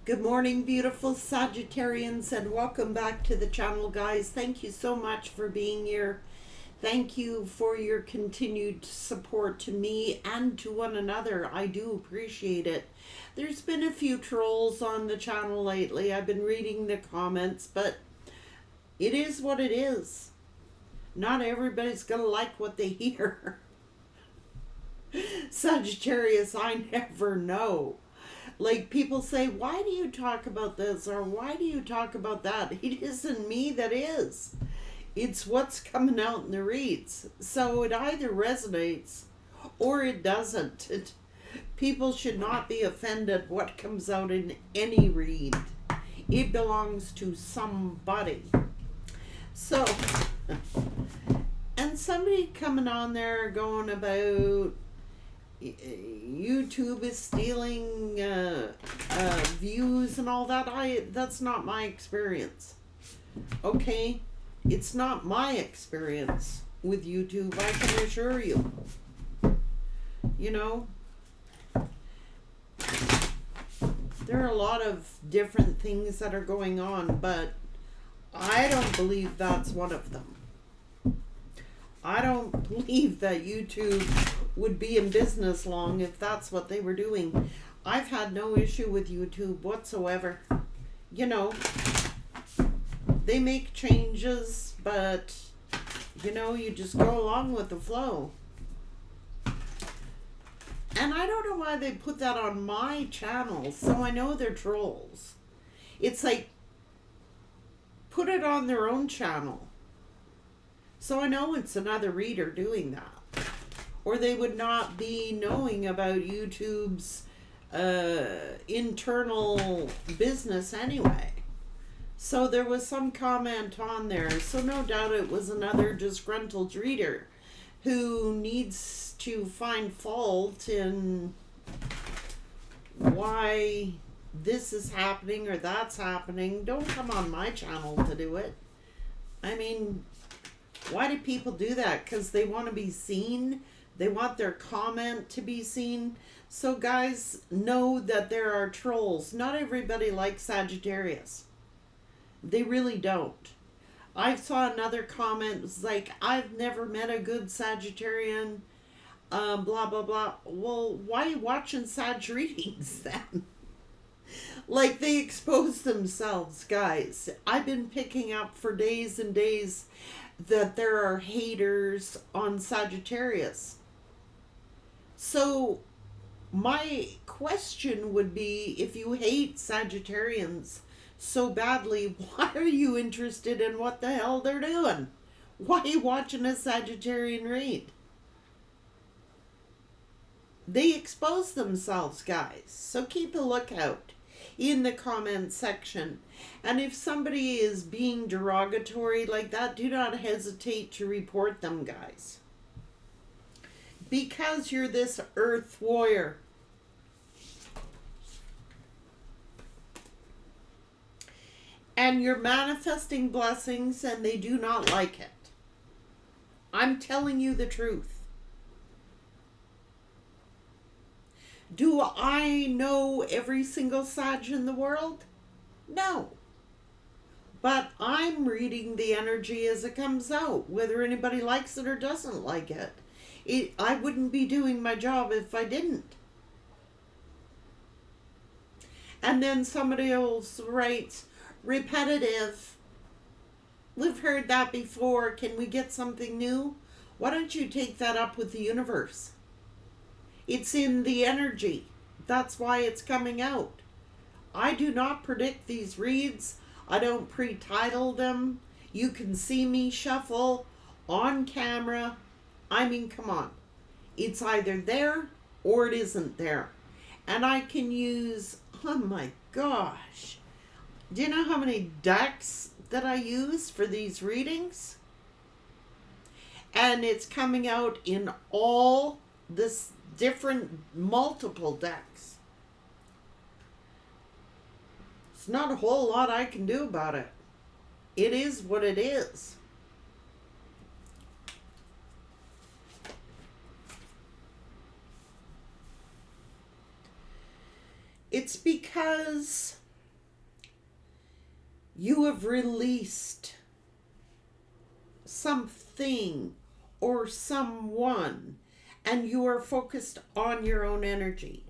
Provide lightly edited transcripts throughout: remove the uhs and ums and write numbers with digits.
Good morning, beautiful Sagittarians, and welcome back to the channel, guys. Thank you so much for being here. Thank you for your continued support to me and to one another. I do appreciate it. There's been a few trolls on the channel lately. I've been reading the comments, but it is what it is. Not everybody's gonna like what they hear. Sagittarius, I never know. Like, people say, why do you talk about this or why do you talk about that? It isn't me that is. It's what's coming out in the reads. So it either resonates or it doesn't. People should not be offended what comes out in any read. It belongs to somebody. So, and somebody coming on there going about YouTube is stealing views and all that. That's not my experience. Okay, it's not my experience with YouTube. I can assure you. You know, there are a lot of different things that are going on, but I don't believe that's one of them. I don't believe that YouTube would be in business long if that's what they were doing. I've had no issue with YouTube whatsoever. You know, they make changes, but, you know, you just go along with the flow. And I don't know why they put that on my channel, so I know they're trolls. It's like, put it on their own channel. So I know it's another reader doing that. Or they would not be knowing about YouTube's internal business anyway. So there was some comment on there. So no doubt it was another disgruntled reader who needs to find fault in why this is happening or that's happening. Don't come on my channel to do it. I mean, why do people do that? Because they want to be seen. They want their comment to be seen. So guys, know that there are trolls. Not everybody likes Sagittarius. They really don't. I saw another comment. It was like, I've never met a good Sagittarian. Blah, blah, blah. Well, why are you watching Sag readings then? Like, they expose themselves, guys. I've been picking up for days and days that there are haters on Sagittarius. So my question would be, if you hate Sagittarians so badly, why are you interested in what the hell they're doing? Why are you watching a Sagittarian read? They expose themselves, guys. So keep a lookout in the comment section. And if somebody is being derogatory like that, do not hesitate to report them, guys. Because you're this earth warrior. And you're manifesting blessings and they do not like it. I'm telling you the truth. Do I know every single Sag in the world? No. But I'm reading the energy as it comes out, whether anybody likes it or doesn't like it. I wouldn't be doing my job if I didn't. And then somebody else writes, repetitive. We've heard that before. Can we get something new? Why don't you take that up with the universe? It's in the energy. That's why it's coming out. I do not predict these reads. I don't pre-title them. You can see me shuffle on camera. I mean, come on. It's either there or it isn't there. And I can use, oh my gosh. Do you know how many decks that I use for these readings? And it's coming out in all this different multiple decks. It's not a whole lot I can do about it. It is what it is. It's because You have released something or someone, and you are focused on your own energy.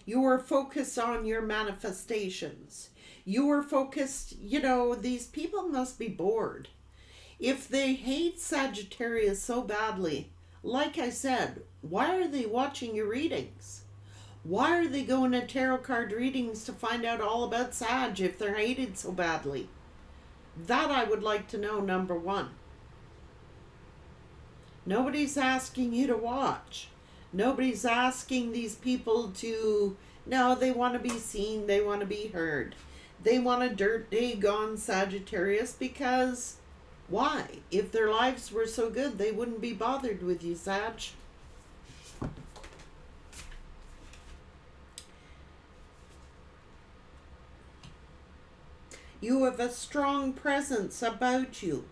You are focused on your manifestations. You are focused, these people must be bored. If they hate Sagittarius so badly, like I said, why are they watching your readings? Why are they going to tarot card readings to find out all about Sag if they're hated so badly? That I would like to know, number one. Nobody's asking you to watch. Nobody's asking these people to... No, they want to be seen. They want to be heard. They want a dirt dig on Sagittarius because... Why? If their lives were so good, they wouldn't be bothered with you, Sag. You have a strong presence about you.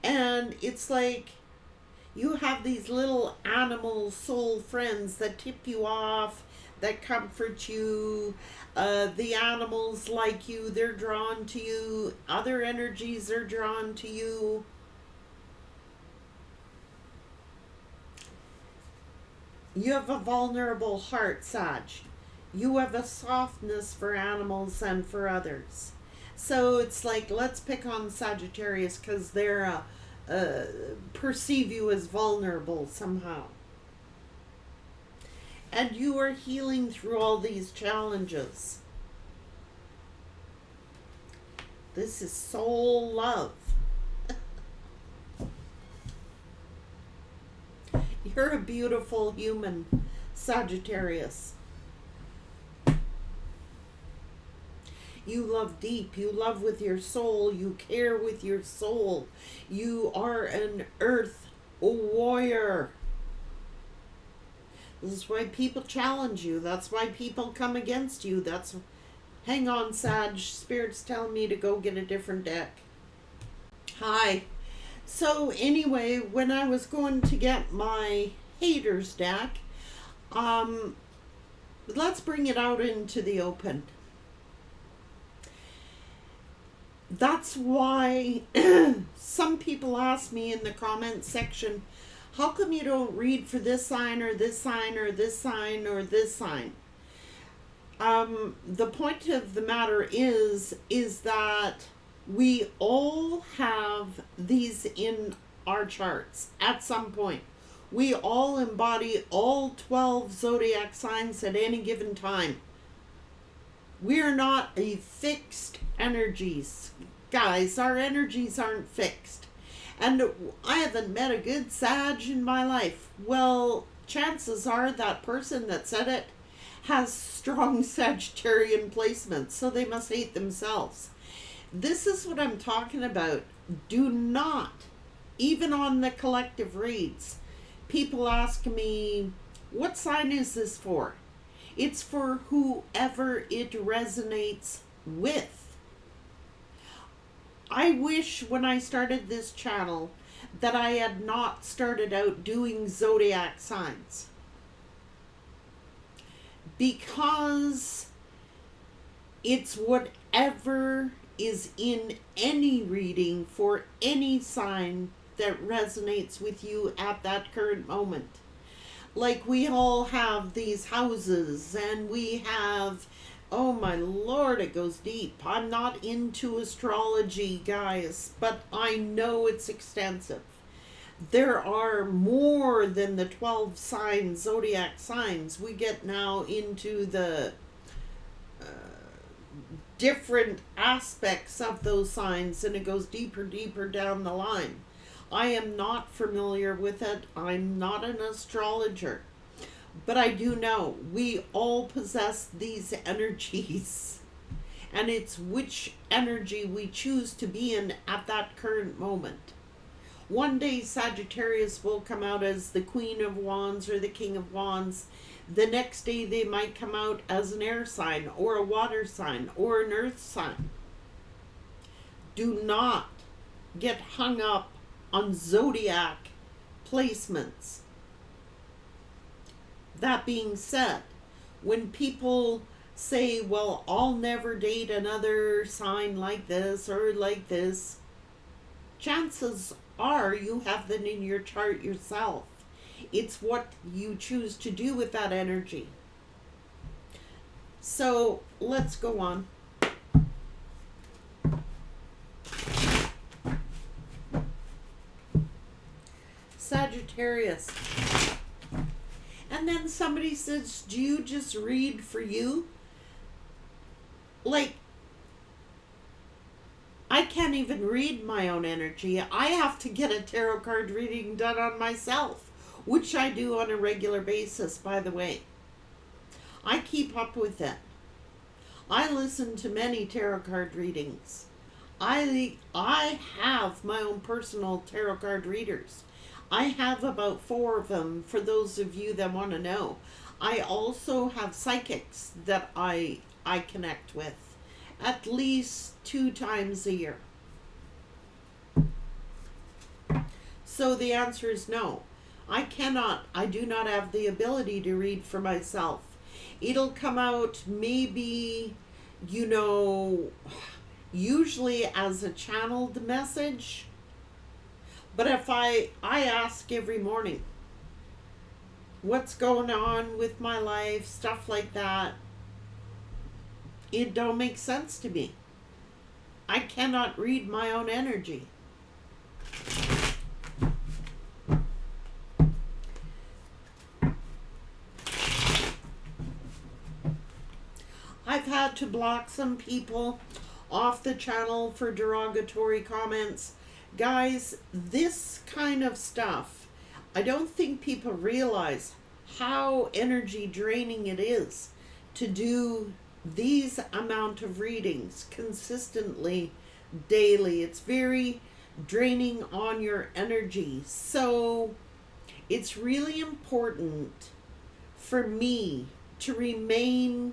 And it's like you have these little animal soul friends that tip you off, that comfort you. The animals like you, they're drawn to you. Other energies are drawn to you. You have a vulnerable heart, Sag. You have a softness for animals and for others. So it's like, let's pick on Sagittarius because they're perceive you as vulnerable somehow. And you are healing through all these challenges. This is soul love. You're a beautiful human, Sagittarius. You love deep. You love with your soul. You care with your soul. You are an earth warrior. This is why people challenge you. That's why people come against you. Hang on, Sag. Spirit's telling me to go get a different deck. Hi. So anyway, when I was going to get my haters deck, let's bring it out into the open. That's why some people ask me in the comment section, how come you don't read for this sign or this sign or this sign or this sign? The point of the matter is that we all have these in our charts at some point. We all embody all 12 zodiac signs at any given time. We're not a fixed energies. Guys, our energies aren't fixed. And I haven't met a good Sag in my life. Well, chances are that person that said it has strong Sagittarian placements, so they must hate themselves. This is what I'm talking about. Do not, even on the collective reads, people ask me, what sign is this for? It's for whoever it resonates with. I wish when I started this channel that I had not started out doing zodiac signs. Because it's whatever is in any reading for any sign that resonates with you at that current moment. Like we all have these houses and we have, oh my Lord, it goes deep. I'm not into astrology, guys, but I know it's extensive. There are more than the 12 signs, zodiac signs. We get now into the different aspects of those signs, and it goes deeper down the line. I am not familiar with it. I'm not an astrologer. But I do know we all possess these energies. And it's which energy we choose to be in at that current moment. One day Sagittarius will come out as the Queen of Wands or the King of Wands. The next day they might come out as an air sign or a water sign or an earth sign. Do not get hung up on zodiac placements. That being said, when people say, well, I'll never date another sign like this or like this, chances are you have them in your chart yourself. It's what you choose to do with that energy. So let's go on. Sagittarius. And then somebody says, do you just read for you? Like, I can't even read my own energy. I have to get a tarot card reading done on myself, which I do on a regular basis, by the way. I keep up with it. I listen to many tarot card readings. I have my own personal tarot card readers. I have about 4 of them, for those of you that want to know. I also have psychics that I connect with at least 2 times a year. So the answer is no. I do not have the ability to read for myself. It'll come out maybe, usually as a channeled message. But if I ask every morning, what's going on with my life, stuff like that, it don't make sense to me. I cannot read my own energy. I've had to block some people off the channel for derogatory comments. Guys, this kind of stuff, I don't think people realize how energy draining it is to do these amount of readings consistently, daily. It's very draining on your energy. So it's really important for me to remain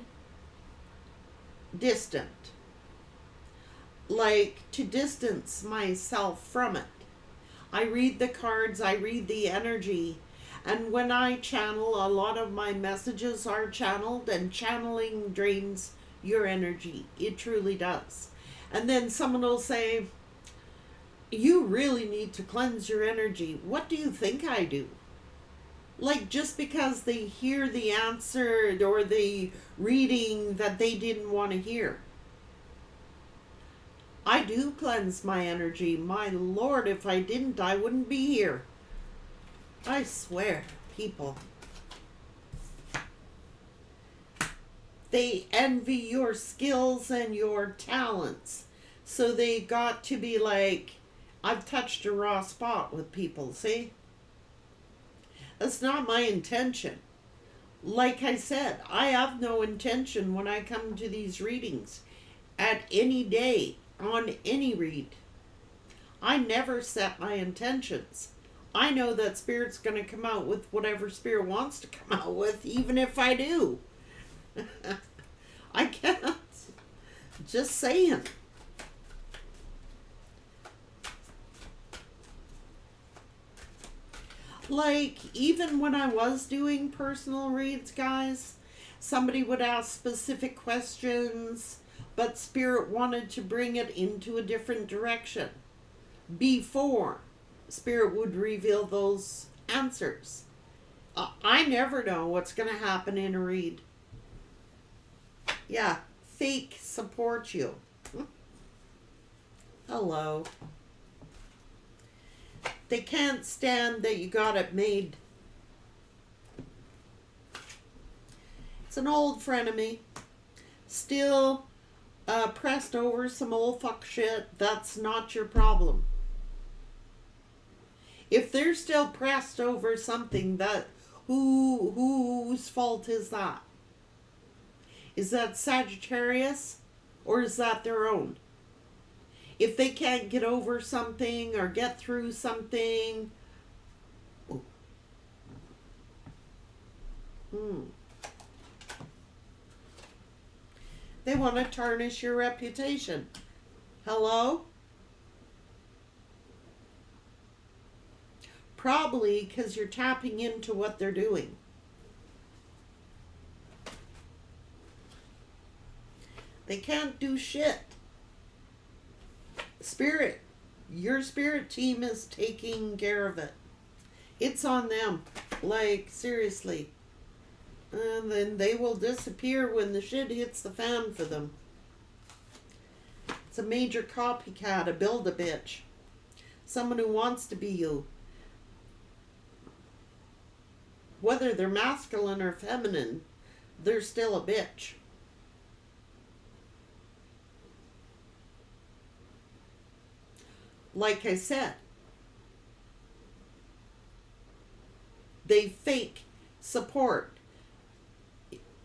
distant. Like, to distance myself from it. I read the cards, I read the energy, and when I channel, a lot of my messages are channeled, and channeling drains your energy. It truly does. And then someone will say, you really need to cleanse your energy. What do you think I do? Like, just because they hear the answer or the reading that they didn't want to hear. I do cleanse my energy. My Lord, if I didn't, I wouldn't be here. I swear, people. They envy your skills and your talents. So they got to be like, I've touched a raw spot with people, see? That's not my intention. Like I said, I have no intention when I come to these readings at any day. On any read. I never set my intentions. I know that Spirit's going to come out with whatever Spirit wants to come out with, even if I do. I can't. Just saying. Like, even when I was doing personal reads, guys, somebody would ask specific questions, but Spirit wanted to bring it into a different direction before Spirit would reveal those answers. I never know what's going to happen in a read. Yeah, fake support you. Hello. They can't stand that you got it made. It's an old frenemy. Still pressed over some old fuck shit. That's not your problem. If they're still pressed over something, that whose fault is that? Is that Sagittarius or is that their own? If they can't get over something or get through something, they want to tarnish your reputation. Hello? Probably because you're tapping into what they're doing. They can't do shit. Spirit, your spirit team is taking care of it. It's on them. Like, seriously. And then they will disappear when the shit hits the fan for them. It's a major copycat, a build-a-bitch. Someone who wants to be you. Whether they're masculine or feminine, they're still a bitch. Like I said, they fake support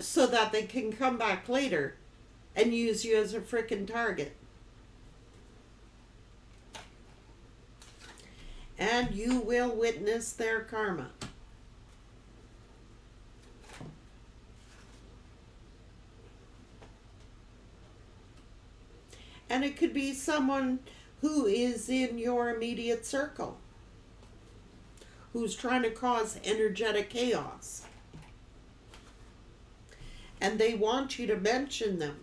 so that they can come back later and use you as a frickin' target. And you will witness their karma. And it could be someone who is in your immediate circle, who's trying to cause energetic chaos. And they want you to mention them.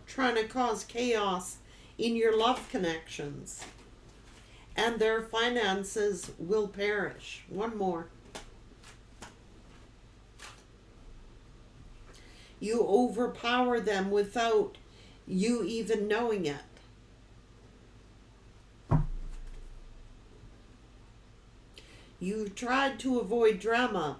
Trying to cause chaos in your love connections. And their finances will perish. One more. You overpower them without you even knowing it. You tried to avoid drama,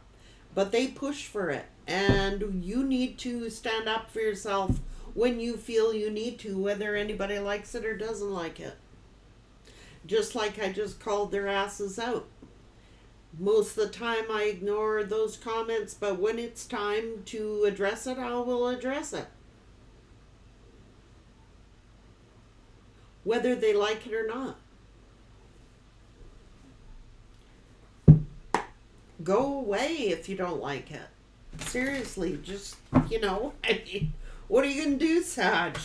but they push for it. And you need to stand up for yourself when you feel you need to, whether anybody likes it or doesn't like it. Just like I just called their asses out. Most of the time I ignore those comments, but when it's time to address it, I will address it. Whether they like it or not. Go away if you don't like it. Seriously, just, I mean, what are you going to do, Sag?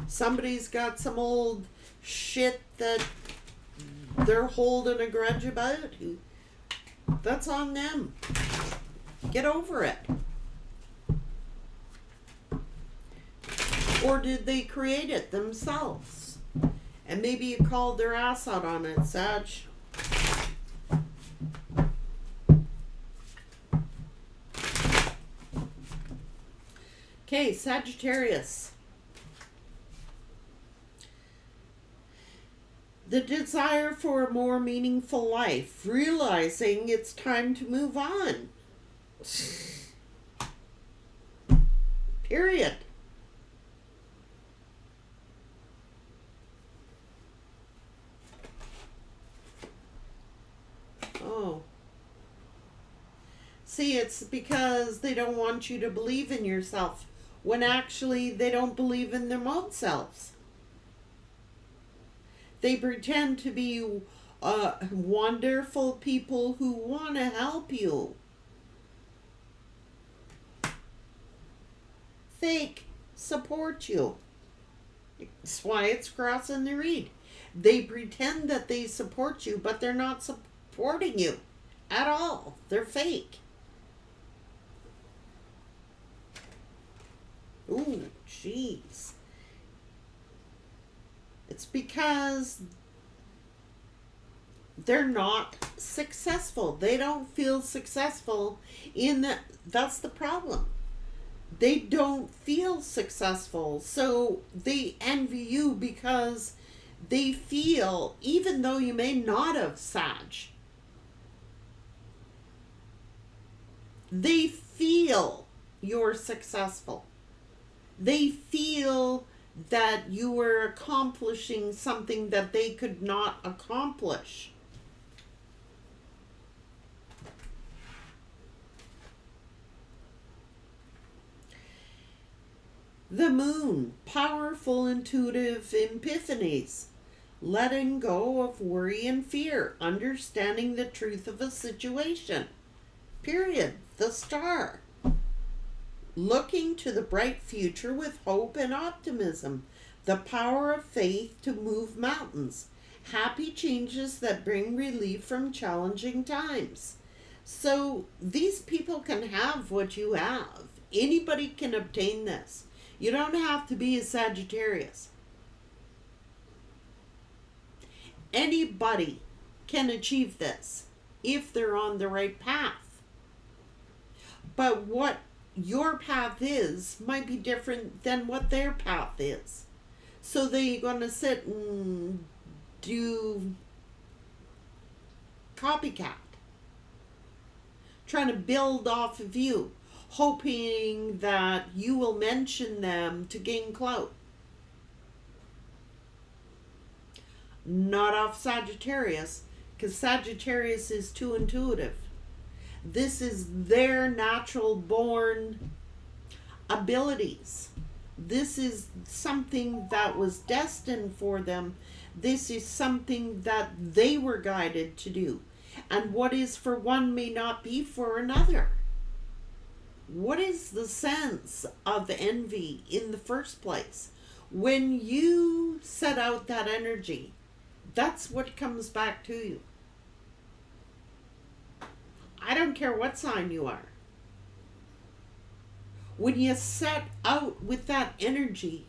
Somebody's got some old shit that they're holding a grudge about. That's on them. Get over it. Or did they create it themselves? And maybe you called their ass out on it, Sag. Okay, Sagittarius. The desire for a more meaningful life, realizing it's time to move on. Period. Oh. See, it's because they don't want you to believe in yourself, when actually they don't believe in their own selves. They pretend to be wonderful people who want to help you. Fake support you. That's why it's crossing the reed. They pretend that they support you, but they're not supporting you at all. They're fake. Ooh, jeez. It's because they're not successful. They don't feel successful that's the problem. They don't feel successful. So they envy you because they feel, even though you may not have Sag, they feel you're successful. They feel that you were accomplishing something that they could not accomplish. The moon, powerful intuitive epiphanies, letting go of worry and fear, understanding the truth of a situation. Period. The star. Looking to the bright future with hope and optimism. The power of faith to move mountains. Happy changes that bring relief from challenging times. So these people can have what you have. Anybody can obtain this. You don't have to be a Sagittarius. Anybody can achieve this if they're on the right path. But what your path is might be different than what their path is. So they're going to sit and do copycat, trying to build off of you, hoping that you will mention them to gain clout. Not off Sagittarius, because Sagittarius is too intuitive. This is their natural born abilities. This is something that was destined for them. This is something that they were guided to do. And what is for one may not be for another. What is the sense of envy in the first place? When you set out that energy, that's what comes back to you. I don't care what sign you are. When you set out with that energy,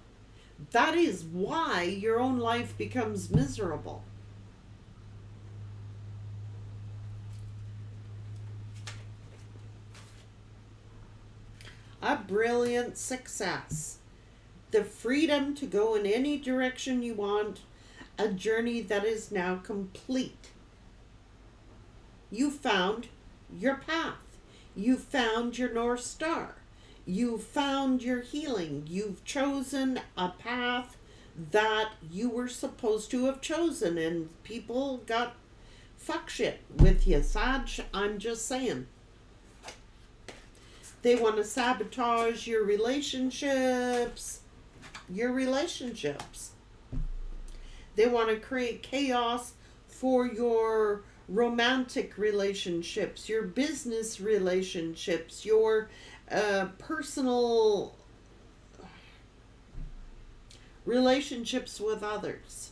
that is why your own life becomes miserable. A brilliant success. The freedom to go in any direction you want. A journey that is now complete. You found your path. You found your North Star. You found your healing. You've chosen a path that you were supposed to have chosen, and people got fuck shit with you, Sag. I'm just saying. They want to sabotage your relationships. They want to create chaos for your romantic relationships, your business relationships, your personal relationships with others.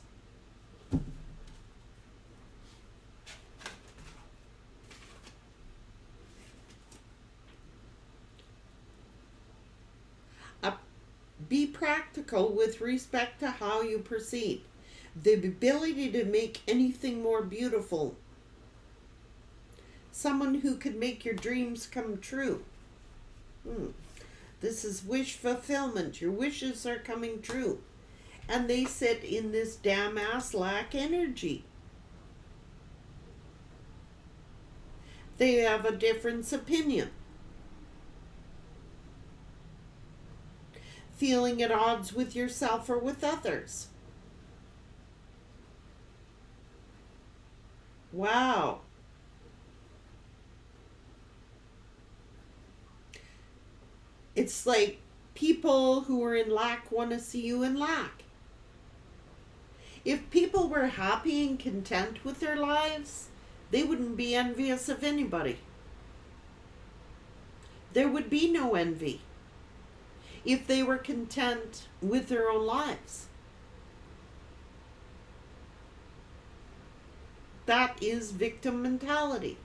Be practical with respect to how you proceed. The ability to make anything more beautiful. Someone who could make your dreams come true. This is wish fulfillment. Your wishes are coming true. And they sit in this damn ass lack energy. They have a difference opinion. Feeling at odds with yourself or with others. Wow. It's like people who are in lack want to see you in lack. If people were happy and content with their lives, they wouldn't be envious of anybody. There would be no envy if they were content with their own lives. That is victim mentality.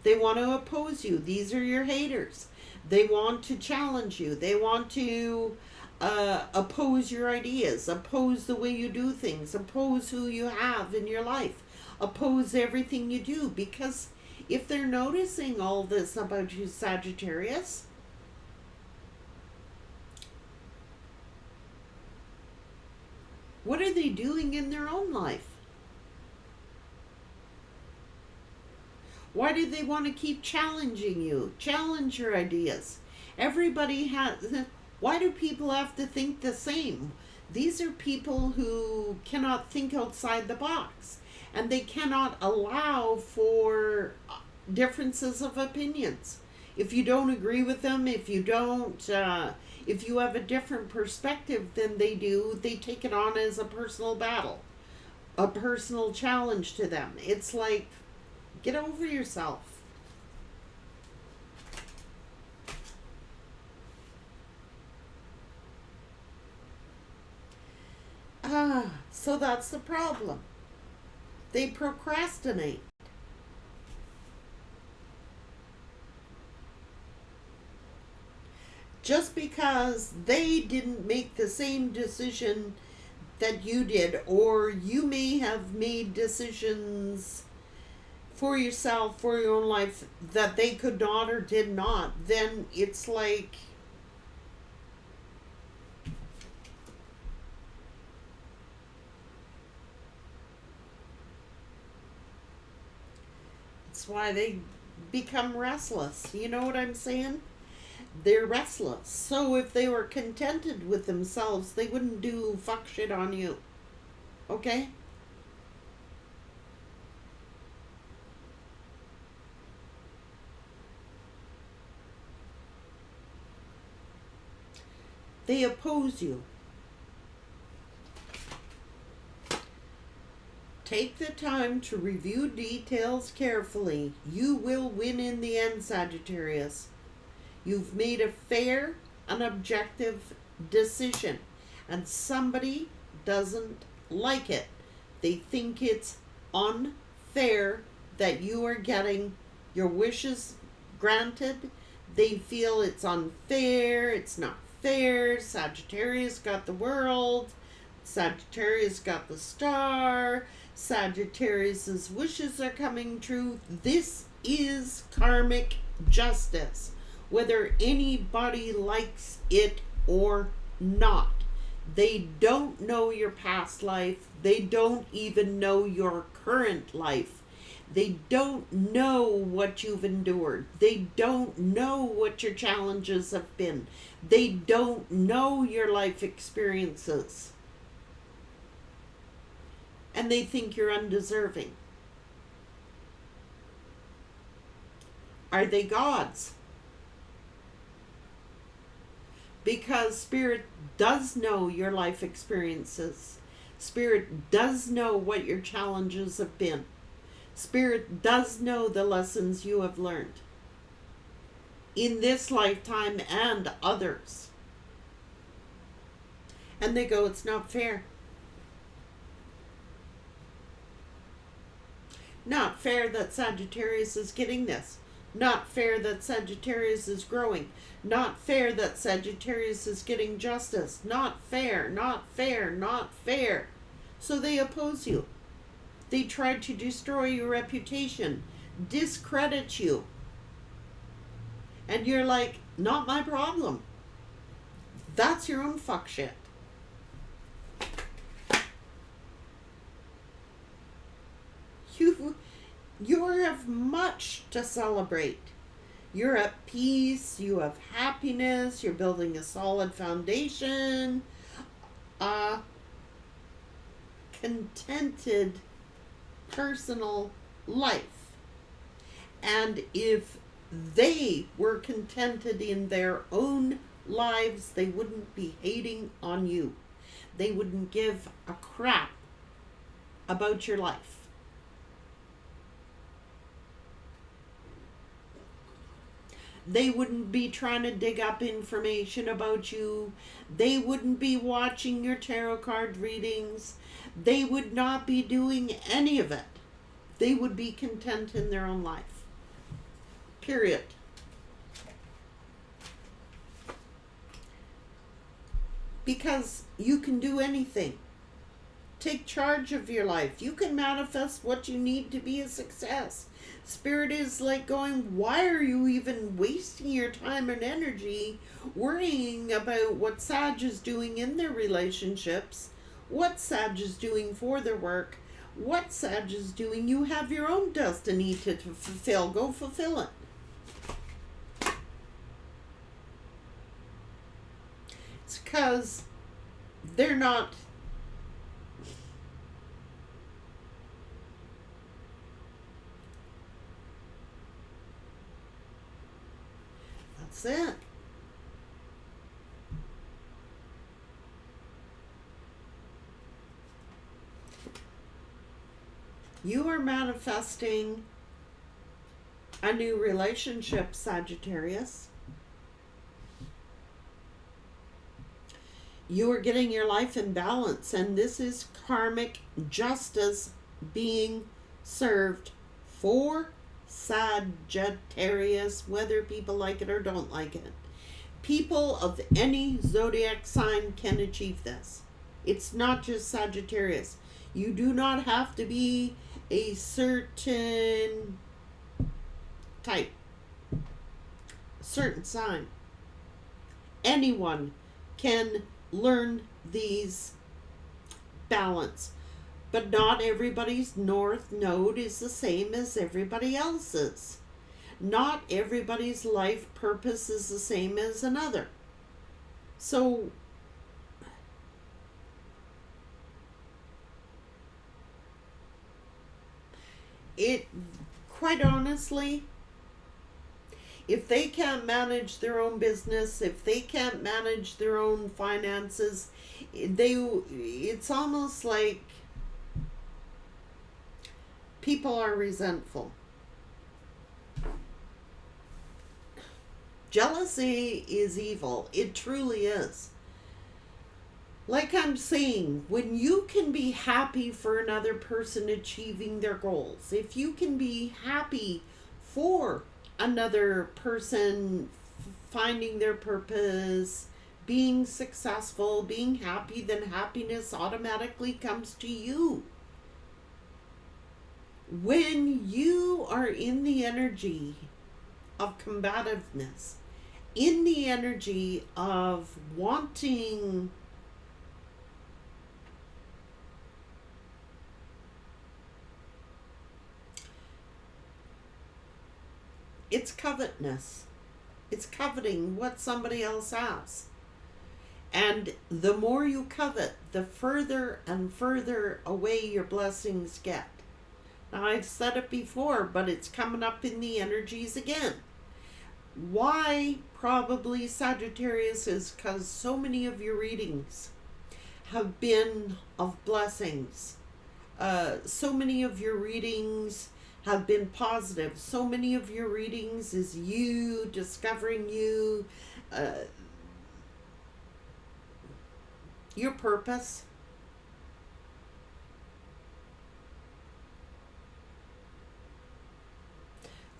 They want to oppose you. These are your haters. They want to challenge you. They want to oppose your ideas, oppose the way you do things, oppose who you have in your life, oppose everything you do. Because if they're noticing all this about you, Sagittarius, what are they doing in their own life? Why do they want to keep challenging you? Challenge your ideas. Everybody has... Why do people have to think the same? These are people who cannot think outside the box. And they cannot allow for differences of opinions. If you don't agree with them, if you have a different perspective than they do, they take it on as a personal battle. A personal challenge to them. It's like, get over yourself. So that's the problem. They procrastinate. just because they didn't make the same decision that you did, or you may have made decisions for yourself, for your own life, that they could not or did not, then it's like, it's why they become restless. You know what I'm saying? They're restless. So if they were contented with themselves, they wouldn't do fuck shit on you. Okay? They oppose you. Take the time to review details carefully. You will win in the end, Sagittarius. You've made a fair and objective decision, and somebody doesn't like it. They think it's unfair that you are getting your wishes granted. They feel it's unfair, it's not fair. Sagittarius got the world. Sagittarius got the star. Sagittarius's wishes are coming true. This is karmic justice, whether anybody likes it or not. They don't know your past life. They don't even know your current life. They don't know what you've endured. They don't know what your challenges have been. They don't know your life experiences. And they think you're undeserving. Are they gods? Because Spirit does know your life experiences. Spirit does know what your challenges have been. Spirit does know the lessons you have learned in this lifetime and others. And they go, it's not fair. Not fair that Sagittarius is getting this. Not fair that Sagittarius is growing. Not fair that Sagittarius is getting justice. Not fair, not fair, not fair. So they oppose you. They try to destroy your reputation, discredit you. And you're like, not my problem. That's your own fuck shit. You have much to celebrate. You're at peace, you have happiness, you're building a solid foundation, a contented personal life. And if they were contented in their own lives, they wouldn't be hating on you. They wouldn't give a crap about your life. They wouldn't be trying to dig up information about you. They wouldn't be watching your tarot card readings. They would not be doing any of it. They would be content in their own life. Period. Because you can do anything. Take charge of your life. You can manifest what you need to be a success. Spirit is like going, why are you even wasting your time and energy worrying about what Sag is doing in their relationships, what Sag is doing for their work, what Sag is doing? You have your own destiny to fulfill. Go fulfill it. It's because they're not... That's it. You are manifesting a new relationship, Sagittarius. You are getting your life in balance, and this is karmic justice being served for Sagittarius, whether people like it or don't like it. People of any zodiac sign can achieve this. It's not just Sagittarius. You do not have to be a certain type, certain sign. Anyone can learn these balance. But not everybody's north node is the same as everybody else's. Not everybody's life purpose is the same as another. So it, quite honestly, if they can't manage their own business, if they can't manage their own finances, it's almost like people are resentful. Jealousy is evil. It truly is. Like I'm saying, when you can be happy for another person achieving their goals, if you can be happy for another person finding their purpose, being successful, being happy, then happiness automatically comes to you. When you are in the energy of combativeness, in the energy of wanting it's covetousness. It's coveting what somebody else has. And the more you covet, the further and further away your blessings get. Now, I've said it before, but it's coming up in the energies again. Why probably Sagittarius is because so many of your readings have been of blessings. So many of your readings have been positive. So many of your readings is you discovering your purpose.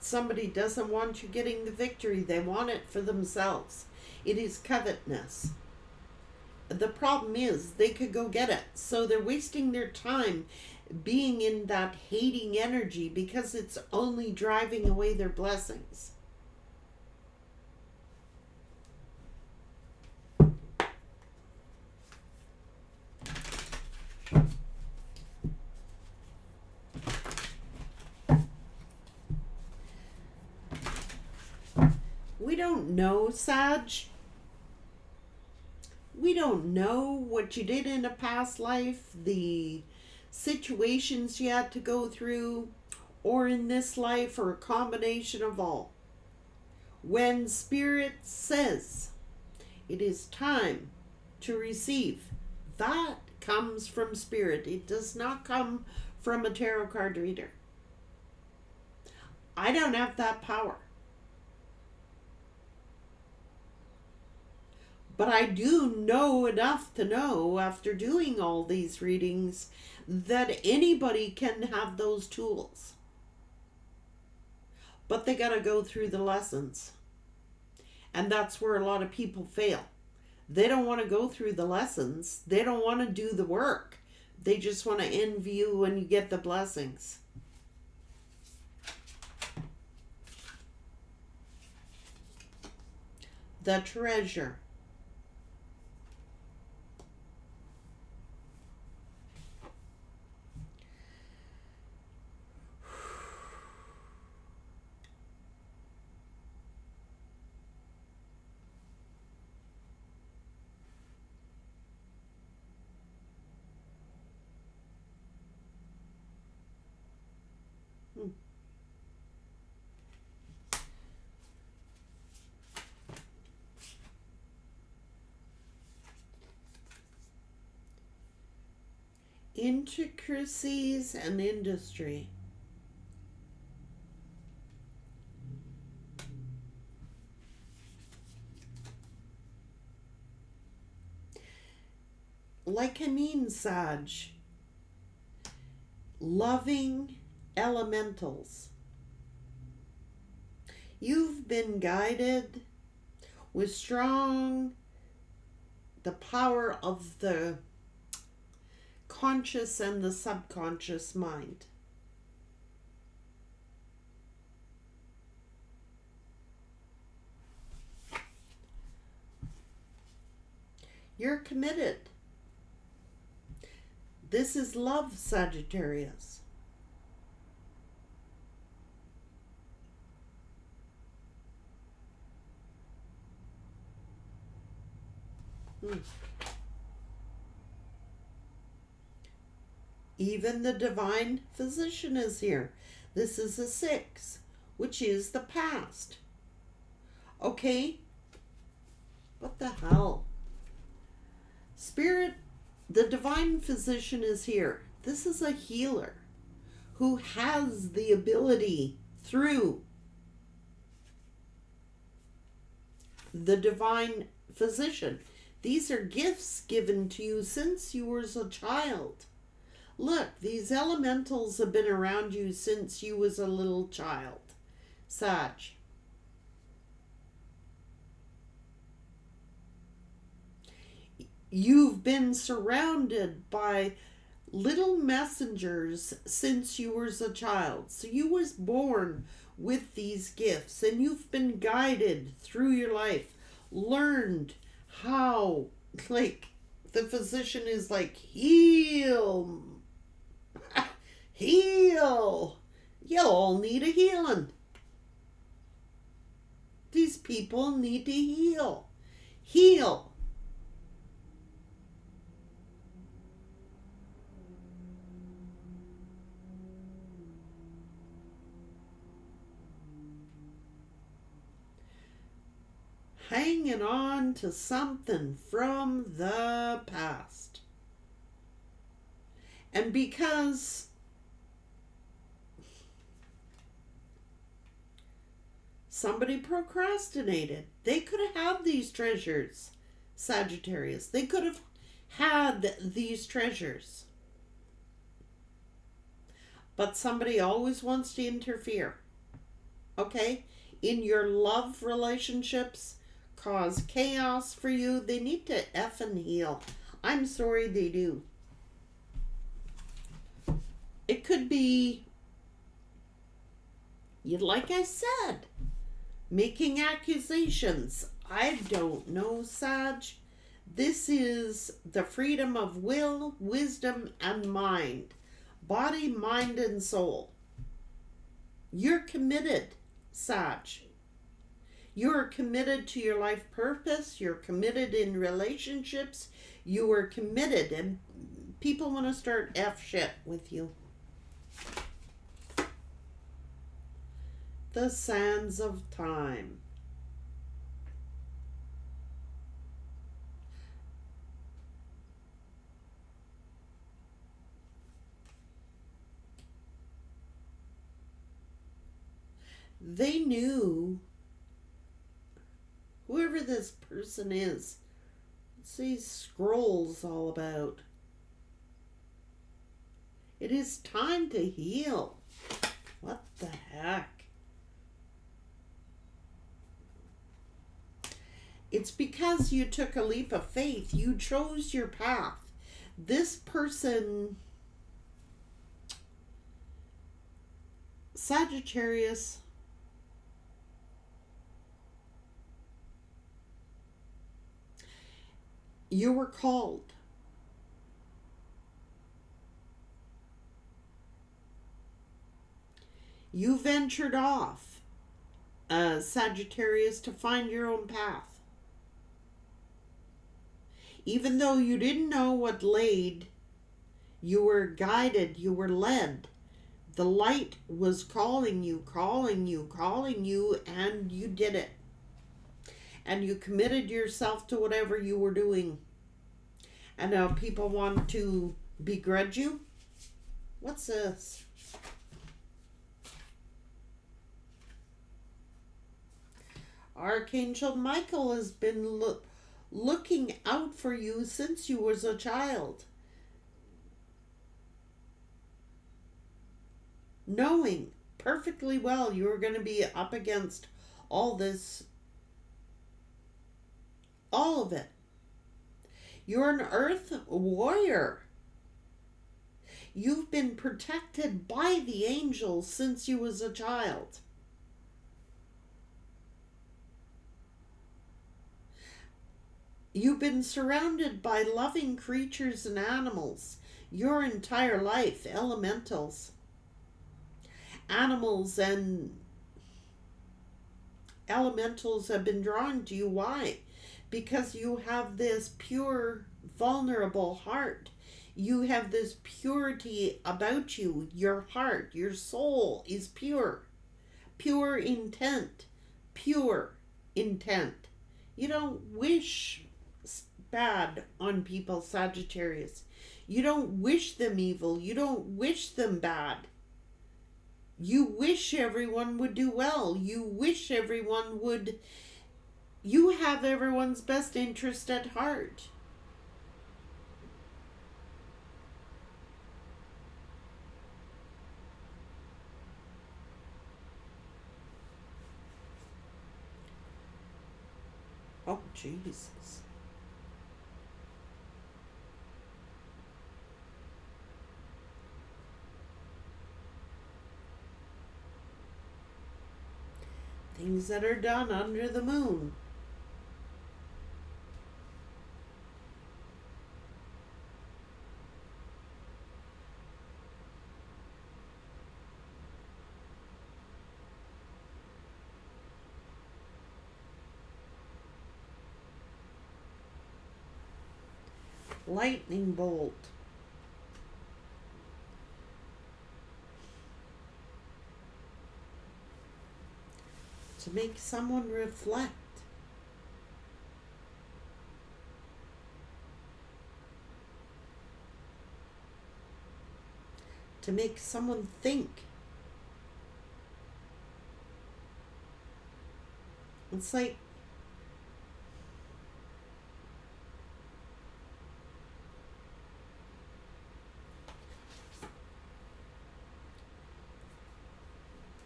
Somebody doesn't want you getting the victory. They want it for themselves. It is covetousness. The problem is they could go get it. So they're wasting their time being in that hating energy because it's only driving away their blessings. We don't know, Sag. We don't know what you did in a past life, the situations you had to go through, or in this life, or a combination of all. When Spirit says it is time to receive, that comes from Spirit. It does not come from a tarot card reader. I don't have that power. But I do know enough to know, after doing all these readings, that anybody can have those tools. But they got to go through the lessons. And that's where a lot of people fail. They don't want to go through the lessons. They don't want to do the work. They just want to envy you when you get the blessings. The treasure. Intricacies and industry. Like I mean, Sag, loving elementals. You've been guided. with strong, the power of the conscious and the subconscious mind. You're committed. This is love, Sagittarius. Even the divine physician is here. This is a 6, which is the past. Okay? What the hell? Spirit, the divine physician is here. This is a healer who has the ability through the divine physician. These are gifts given to you since you were a child. Look, these elementals have been around you since you was a little child. Sag. You've been surrounded by little messengers since you was a child. So you was born with these gifts and you've been guided through your life, learned how, like, the physician is like, heal, heal. You all need a healing. These people need to heal. Heal. Hanging on to something from the past. And because somebody procrastinated, they could have had these treasures, Sagittarius. They could have had these treasures. But somebody always wants to interfere. Okay? In your love relationships, cause chaos for you. They need to effing heal. I'm sorry, they do. It could be, like I said, making accusations. I don't know, Sag. This is the freedom of will, wisdom, and mind. Body, mind, and soul. You're committed, Sag. You're committed to your life purpose. You're committed in relationships. You are committed, and people want to start F shit with you. The sands of time. They knew, whoever this person is, what's these scrolls all about? It is time to heal. What the heck? It's because you took a leap of faith. You chose your path. This person, Sagittarius, you were called. You ventured off, Sagittarius, to find your own path. Even though you didn't know what laid, you were guided, you were led. The light was calling you, and you did it. And you committed yourself to whatever you were doing. And now people want to begrudge you? What's this? Archangel Michael has been looking out for you since you was a child. Knowing perfectly well you were going to be up against all this all of it. You're an earth warrior. You've been protected by the angels since you was a child. You've been surrounded by loving creatures and animals your entire life, elementals. Animals and elementals have been drawn to you. Why? Because you have this pure, vulnerable heart. You have this purity about you. Your heart, your soul is pure. Pure intent. Pure intent. You don't wish bad on people, Sagittarius. You don't wish them evil. You don't wish them bad. You wish everyone would do well. You wish everyone would... You have everyone's best interest at heart. Oh, Jesus. Things that are done under the moon. Lightning bolt. To make someone reflect. To make someone think. It's like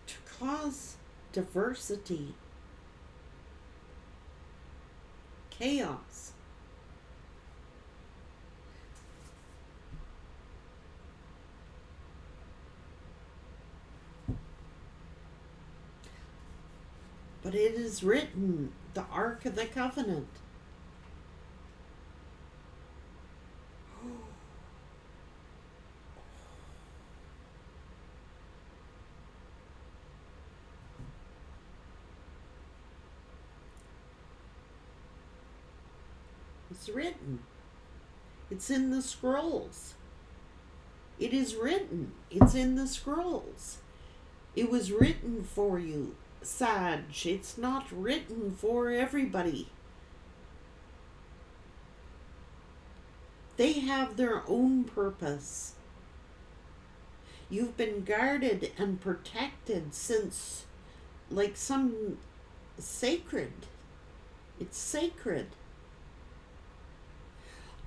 to cause diversity, chaos. But it is written, the Ark of the Covenant. It's written. It's in the scrolls. It is written. It's in the scrolls. It was written for you, Sag. It's not written for everybody. They have their own purpose. You've been guarded and protected since, like some sacred. It's sacred.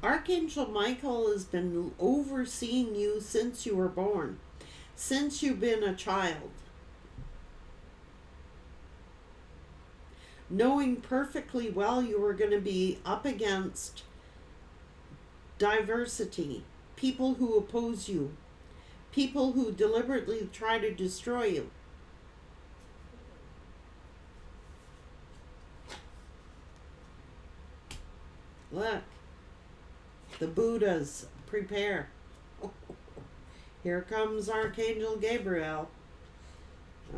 Archangel Michael has been overseeing you since you were born, since you've been a child. Knowing perfectly well you were going to be up against diversity, people who oppose you, people who deliberately try to destroy you. Look, the Buddhas, prepare. Here comes Archangel Gabriel.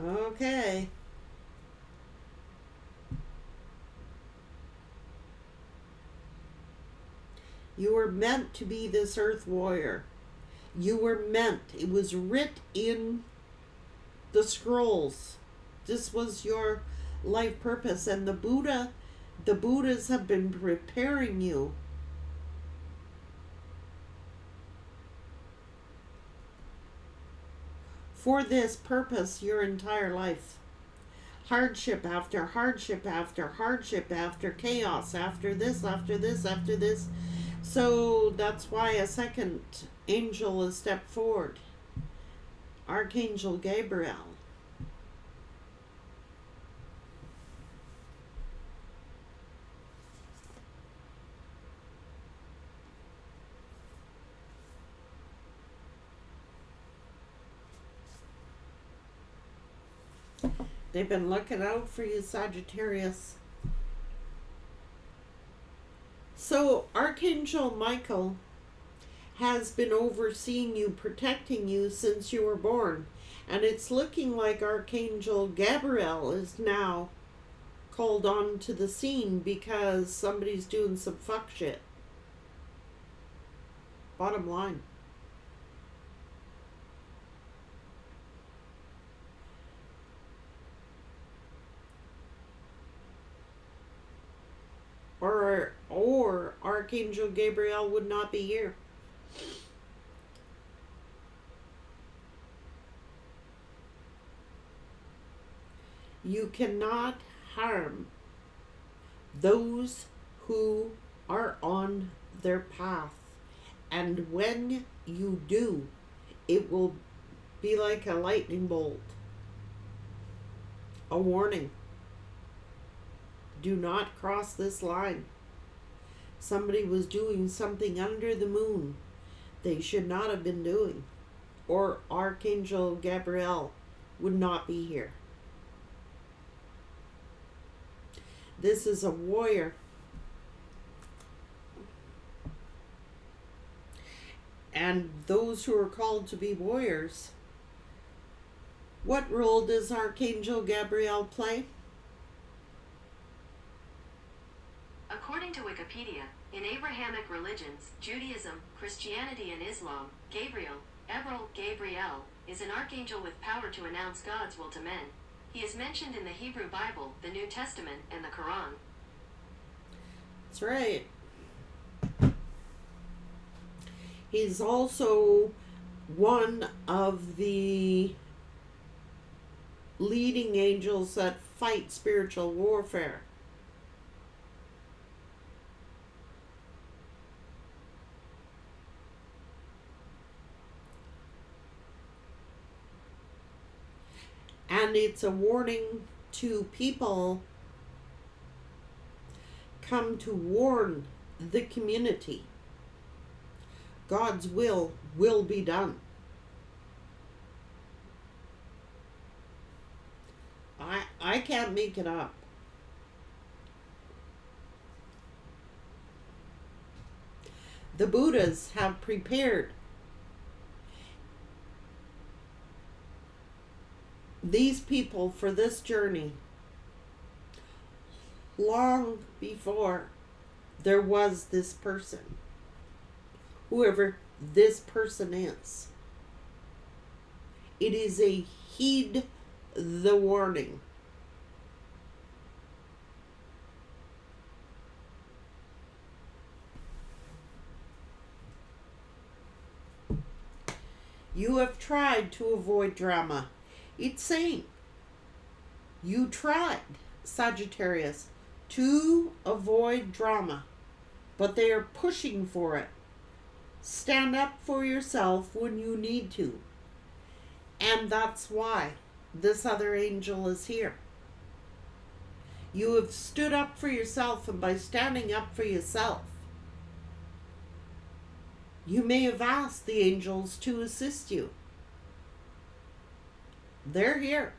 Okay. You were meant to be this earth warrior. You were meant. It was writ in the scrolls. This was your life purpose. And the Buddhas have been preparing you for this purpose your entire life. Hardship after hardship after hardship after chaos after this, after this, after this. So that's why a second angel has stepped forward. Archangel Gabriel. They've been looking out for you, Sagittarius. So Archangel Michael has been overseeing you, protecting you since you were born. And it's looking like Archangel Gabriel is now called on to the scene because somebody's doing some fuck shit. Bottom line. Or Archangel Gabriel would not be here. You cannot harm those who are on their path. And when you do, it will be like a lightning bolt. A warning. Do not cross this line. Somebody was doing something under the moon they should not have been doing. Or Archangel Gabriel would not be here. This is a warrior. And those who are called to be warriors, what role does Archangel Gabriel play? According to Wikipedia, in Abrahamic religions, Judaism, Christianity and Islam, Gabriel, Gabriel, is an archangel with power to announce God's will to men. He is mentioned in the Hebrew Bible, the New Testament, and the Quran. That's right. He's also one of the leading angels that fight spiritual warfare. And it's a warning to people come to warn the community. God's will be done. I can't make it up. The Buddhas have prepared these people for this journey long before there was this person, whoever this person is. It is a heed the warning. You have tried to avoid drama. It's saying you tried, Sagittarius, to avoid drama, but they are pushing for it. Stand up for yourself when you need to. And that's why this other angel is here. You have stood up for yourself, and by standing up for yourself, you may have asked the angels to assist you. They're here.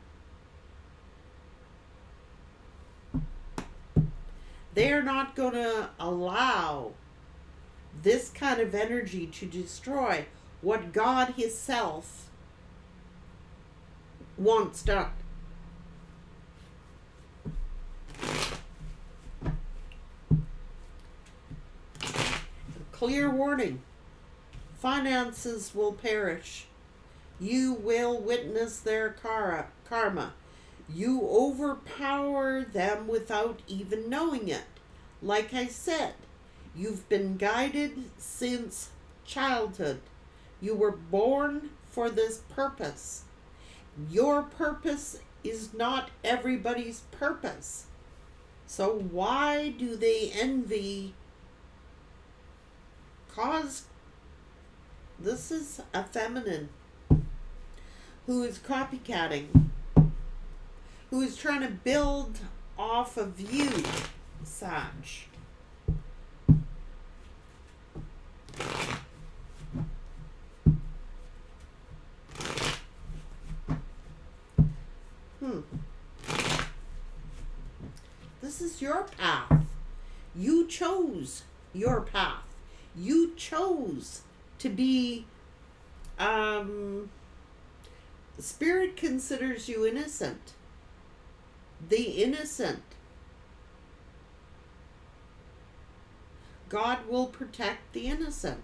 They're not going to allow this kind of energy to destroy what God Himself wants done. Clear warning. Finances will perish. You will witness their karma. You overpower them without even knowing it. Like I said, you've been guided since childhood. You were born for this purpose. Your purpose is not everybody's purpose. So why do they envy? This is a feminine who is copycatting, who is trying to build off of you, Sag. is your path. You chose your path. You chose to be, Spirit considers you innocent. The innocent. God will protect the innocent.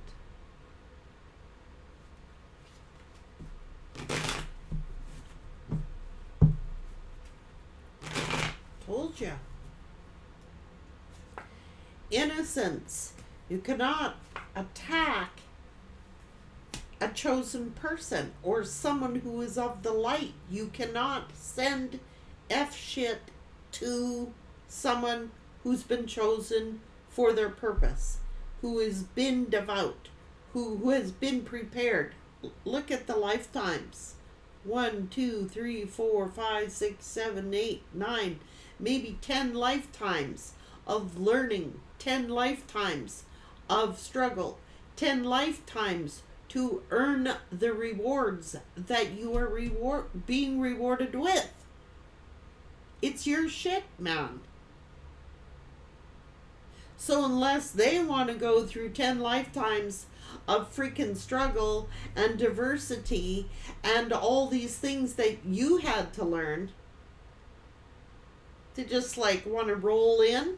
Told you. Innocence. You cannot attack a chosen person or someone who is of the light. You cannot send F shit to someone who's been chosen for their purpose, who has been devout, who has been prepared. Look at the lifetimes. 1, 2, 3, 4, 5, 6, 7, 8, 9, maybe 10 lifetimes of learning, 10 lifetimes of struggle, 10 lifetimes to earn the rewards that you are being rewarded with. It's your shit, man. So unless they want to go through 10 lifetimes of freaking struggle and diversity and all these things that you had to learn, to just like want to roll in,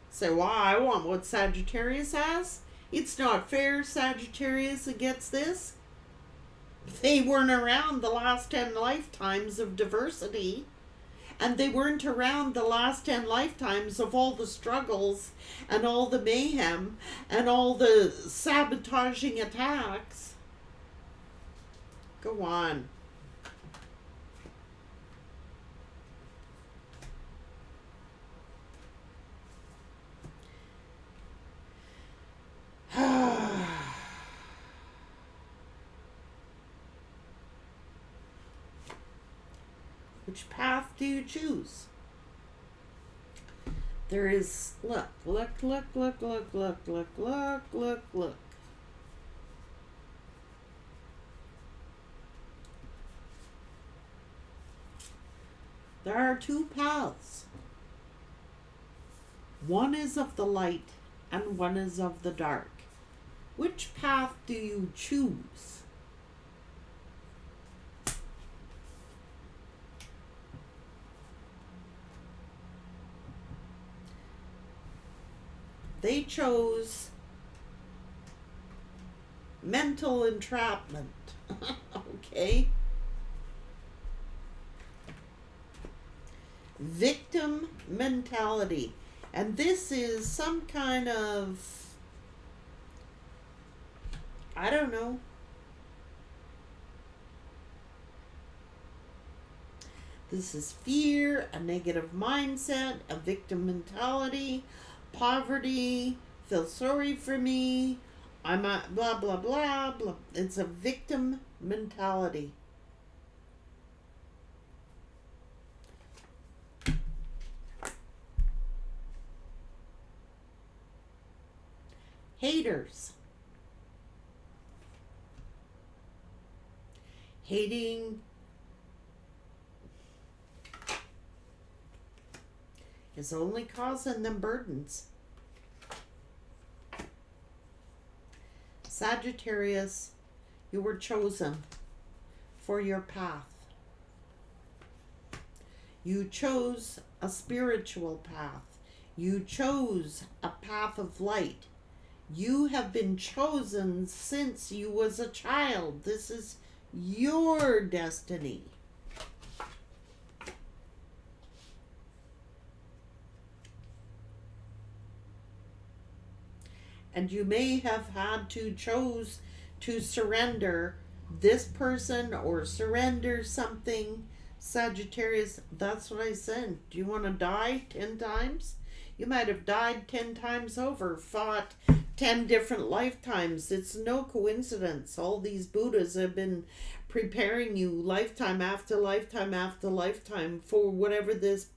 say, wow, I want what Sagittarius has. It's not fair Sagittarius gets this. They weren't around the last 10 lifetimes of diversity. And they weren't around the last 10 lifetimes of all the struggles and all the mayhem and all the sabotaging attacks. Go on. Which path do you choose? There is, look. There are two paths. One is of the light and one is of the dark. Which path do you choose? They chose mental entrapment. Okay? Victim mentality. And this is some kind of, I don't know. This is fear, a negative mindset, a victim mentality, poverty, feel sorry for me, I'm a blah, blah, blah, blah. It's a victim mentality. Haters. Hating is only causing them burdens. Sagittarius, you were chosen for your path. You chose a spiritual path. You chose a path of light. You have been chosen since you was a child. This is your destiny. And you may have had to choose to surrender this person or surrender something. Sagittarius, that's what I said. Do you want to die 10 times? You might have died 10 times over, fought 10 different lifetimes. It's no coincidence. All these Buddhas have been preparing you lifetime after lifetime after lifetime for whatever this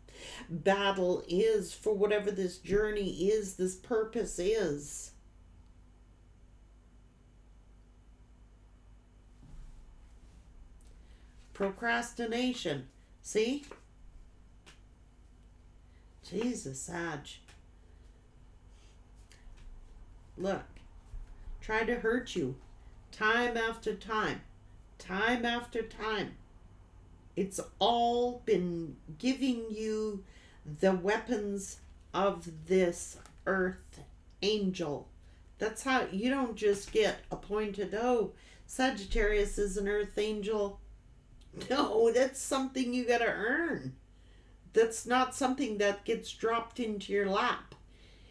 battle is, for whatever this journey is, this purpose is. Procrastination. See? Jesus, Sag. Look, try to hurt you time after time, time after time. It's all been giving you the weapons of this earth angel. That's how you don't just get appointed, oh, Sagittarius is an earth angel. No, that's something you gotta earn. That's not something that gets dropped into your lap.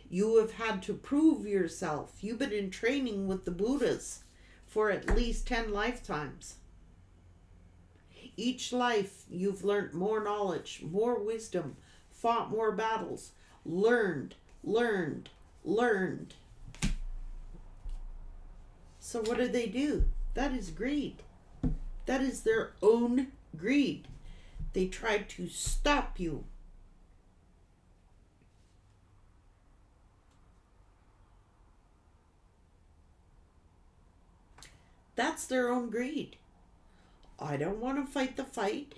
You have had to prove yourself. You've been in training with the Buddhas for at least 10 lifetimes. Each life you've learned more knowledge, more wisdom, fought more battles, learned. So what do? That is greed. That is their own greed. They tried to stop you. That's their own greed. I don't want to fight the fight.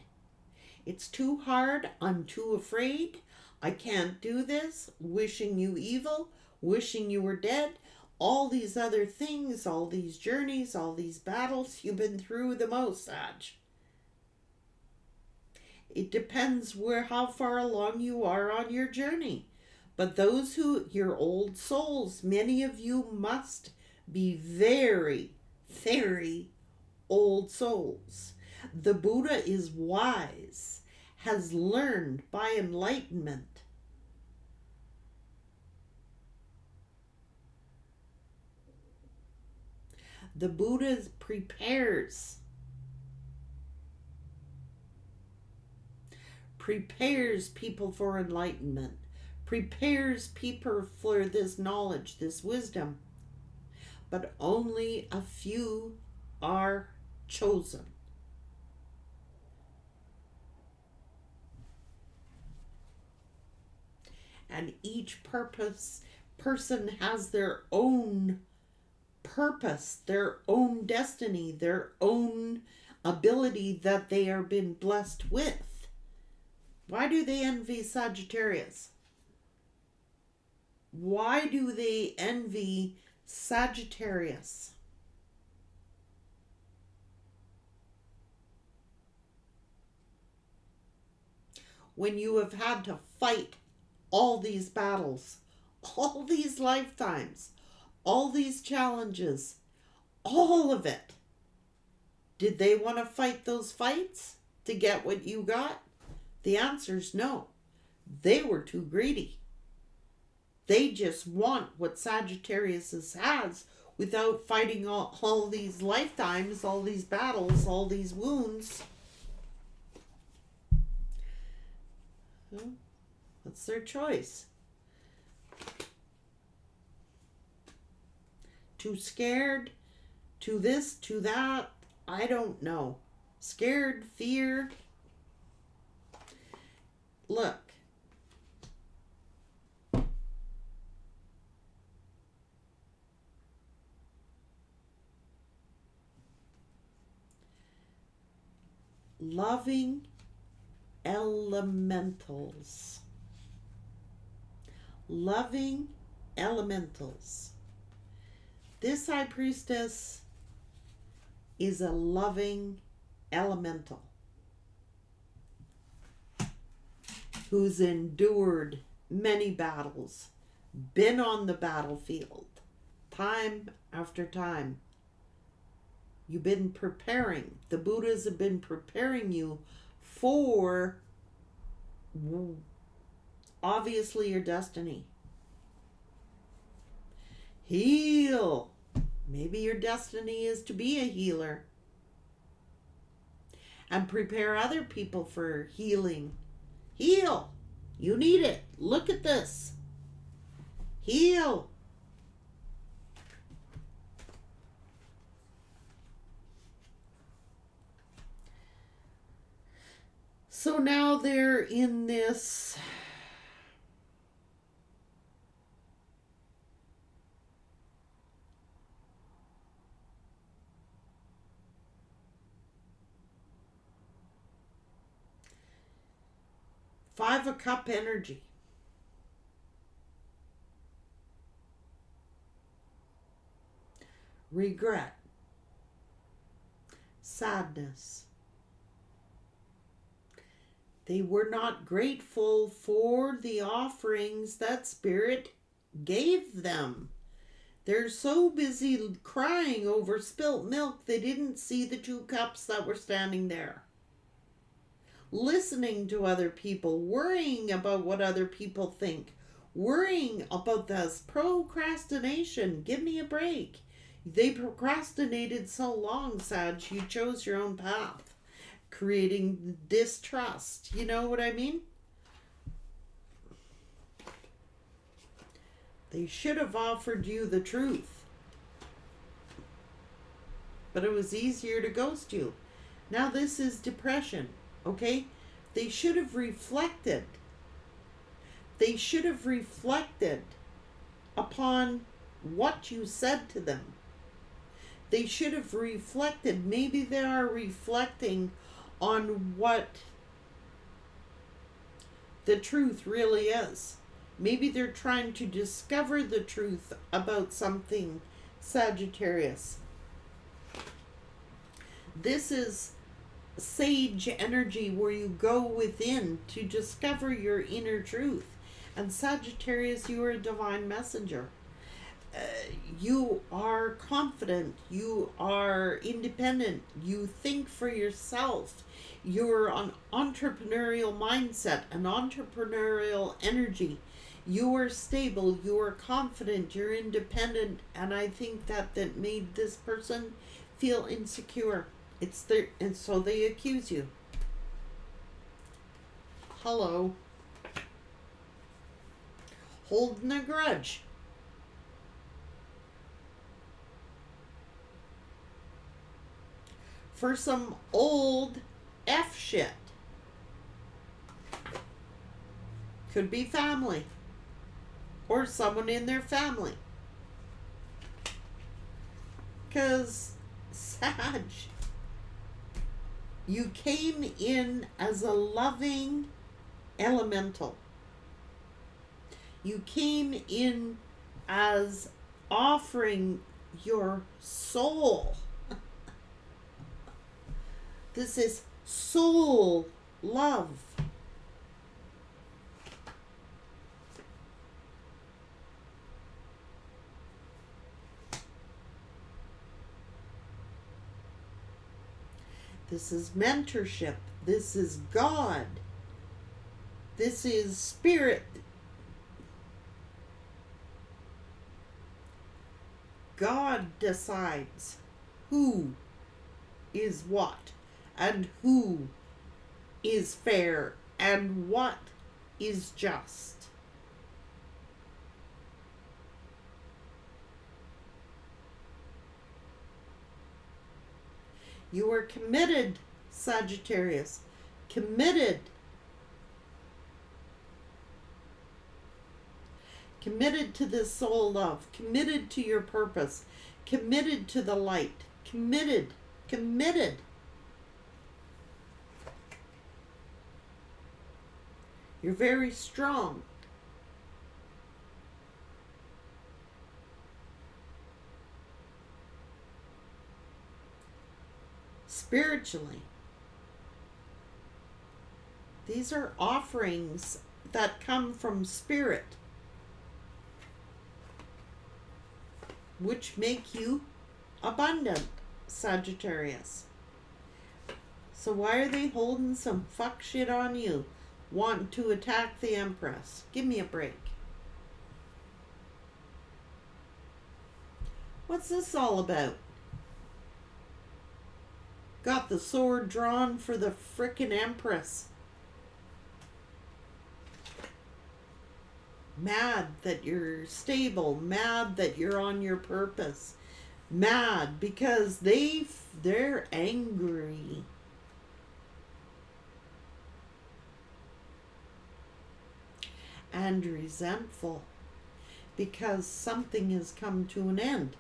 It's too hard. I'm too afraid. I can't do this. Wishing you evil. Wishing you were dead. All these other things, all these journeys, all these battles. You've been through the most, Sag. It depends how far along you are on your journey. But those your old souls, many of you must be very, very old souls. The Buddha is wise, has learned by enlightenment. The Buddha prepares people for enlightenment, prepares people for this knowledge, this wisdom. But only a few are chosen. And each person has their own purpose, their own destiny, their own ability that they are been blessed with. Why do they envy Sagittarius? Why do they envy Sagittarius? When you have had to fight all these battles, all these lifetimes, all these challenges, all of it. Did they want to fight those fights to get what you got? The answer is no. They were too greedy. They just want what Sagittarius has without fighting all these lifetimes, all these battles, all these wounds. Well, that's their choice. Too scared, to this, to that, I don't know. Scared, fear. Look. Loving elementals. Loving elementals. This High Priestess is a loving elemental who's endured many battles, been on the battlefield time after time. You've been preparing. The Buddhas have been preparing you for obviously your destiny. Heal. Maybe your destiny is to be a healer. And prepare other people for healing. Heal. You need it. Look at this. Heal. So now they're in this Five of Cup energy. regret, sadness. They were not grateful for the offerings that Spirit gave them. They're so busy crying over spilt milk, they didn't see the 2 cups that were standing there. Listening to other people, worrying about what other people think, worrying about this procrastination. Give me a break. They procrastinated so long, Sag, you chose your own path, creating distrust. You know what I mean? They should have offered you the truth, but it was easier to ghost you. Now this is depression, okay? They should have reflected. They should have reflected upon what you said to them. They should have reflected. Maybe they are reflecting on what the truth really is. Maybe they're trying to discover the truth about something, Sagittarius. This is sage energy where you go within to discover your inner truth. And Sagittarius, you are a divine messenger. You are confident. You are independent. You think for yourself. You're an entrepreneurial mindset, an entrepreneurial energy. You are stable, you are confident, you're independent, and I think that made this person feel insecure. And so they accuse you. Hello. Holding a grudge. For some old F shit. Could be family. Or someone in their family. Because, Sag, you came in as a loving elemental. You came in as offering your soul. This is soul love. This is mentorship. This is God. This is spirit. God decides who is what and who is fair and what is just. You are committed, Sagittarius. Committed. Committed to this soul love. Committed to your purpose. Committed to the light. Committed. Committed. You're very strong. Spiritually. These are offerings that come from spirit, which make you abundant, Sagittarius. So why are they holding some fuck shit on you, wanting to attack the Empress? Give me a break. What's this all about? Got the sword drawn for the frickin' Empress. Mad that you're stable. Mad that you're on your purpose. Mad because they're angry. And resentful. Because something has come to an end.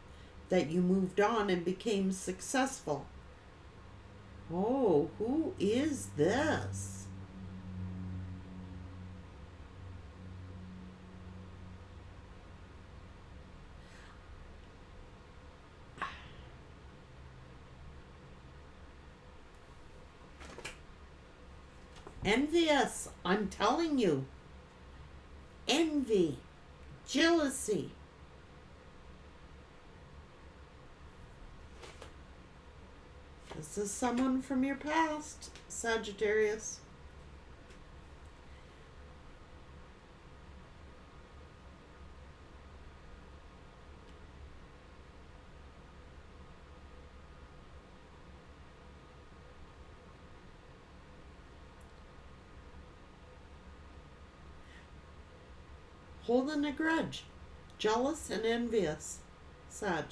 That you moved on and became successful. Oh, who is this? Envious, I'm telling you. Envy, jealousy. This is someone from your past, Sagittarius. Holding a grudge, jealous and envious, Sag.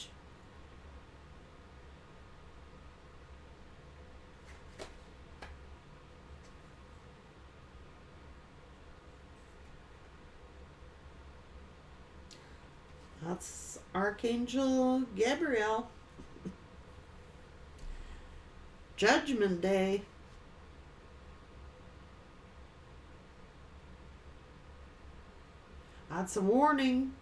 That's Archangel Gabriel. Judgment Day. That's a warning.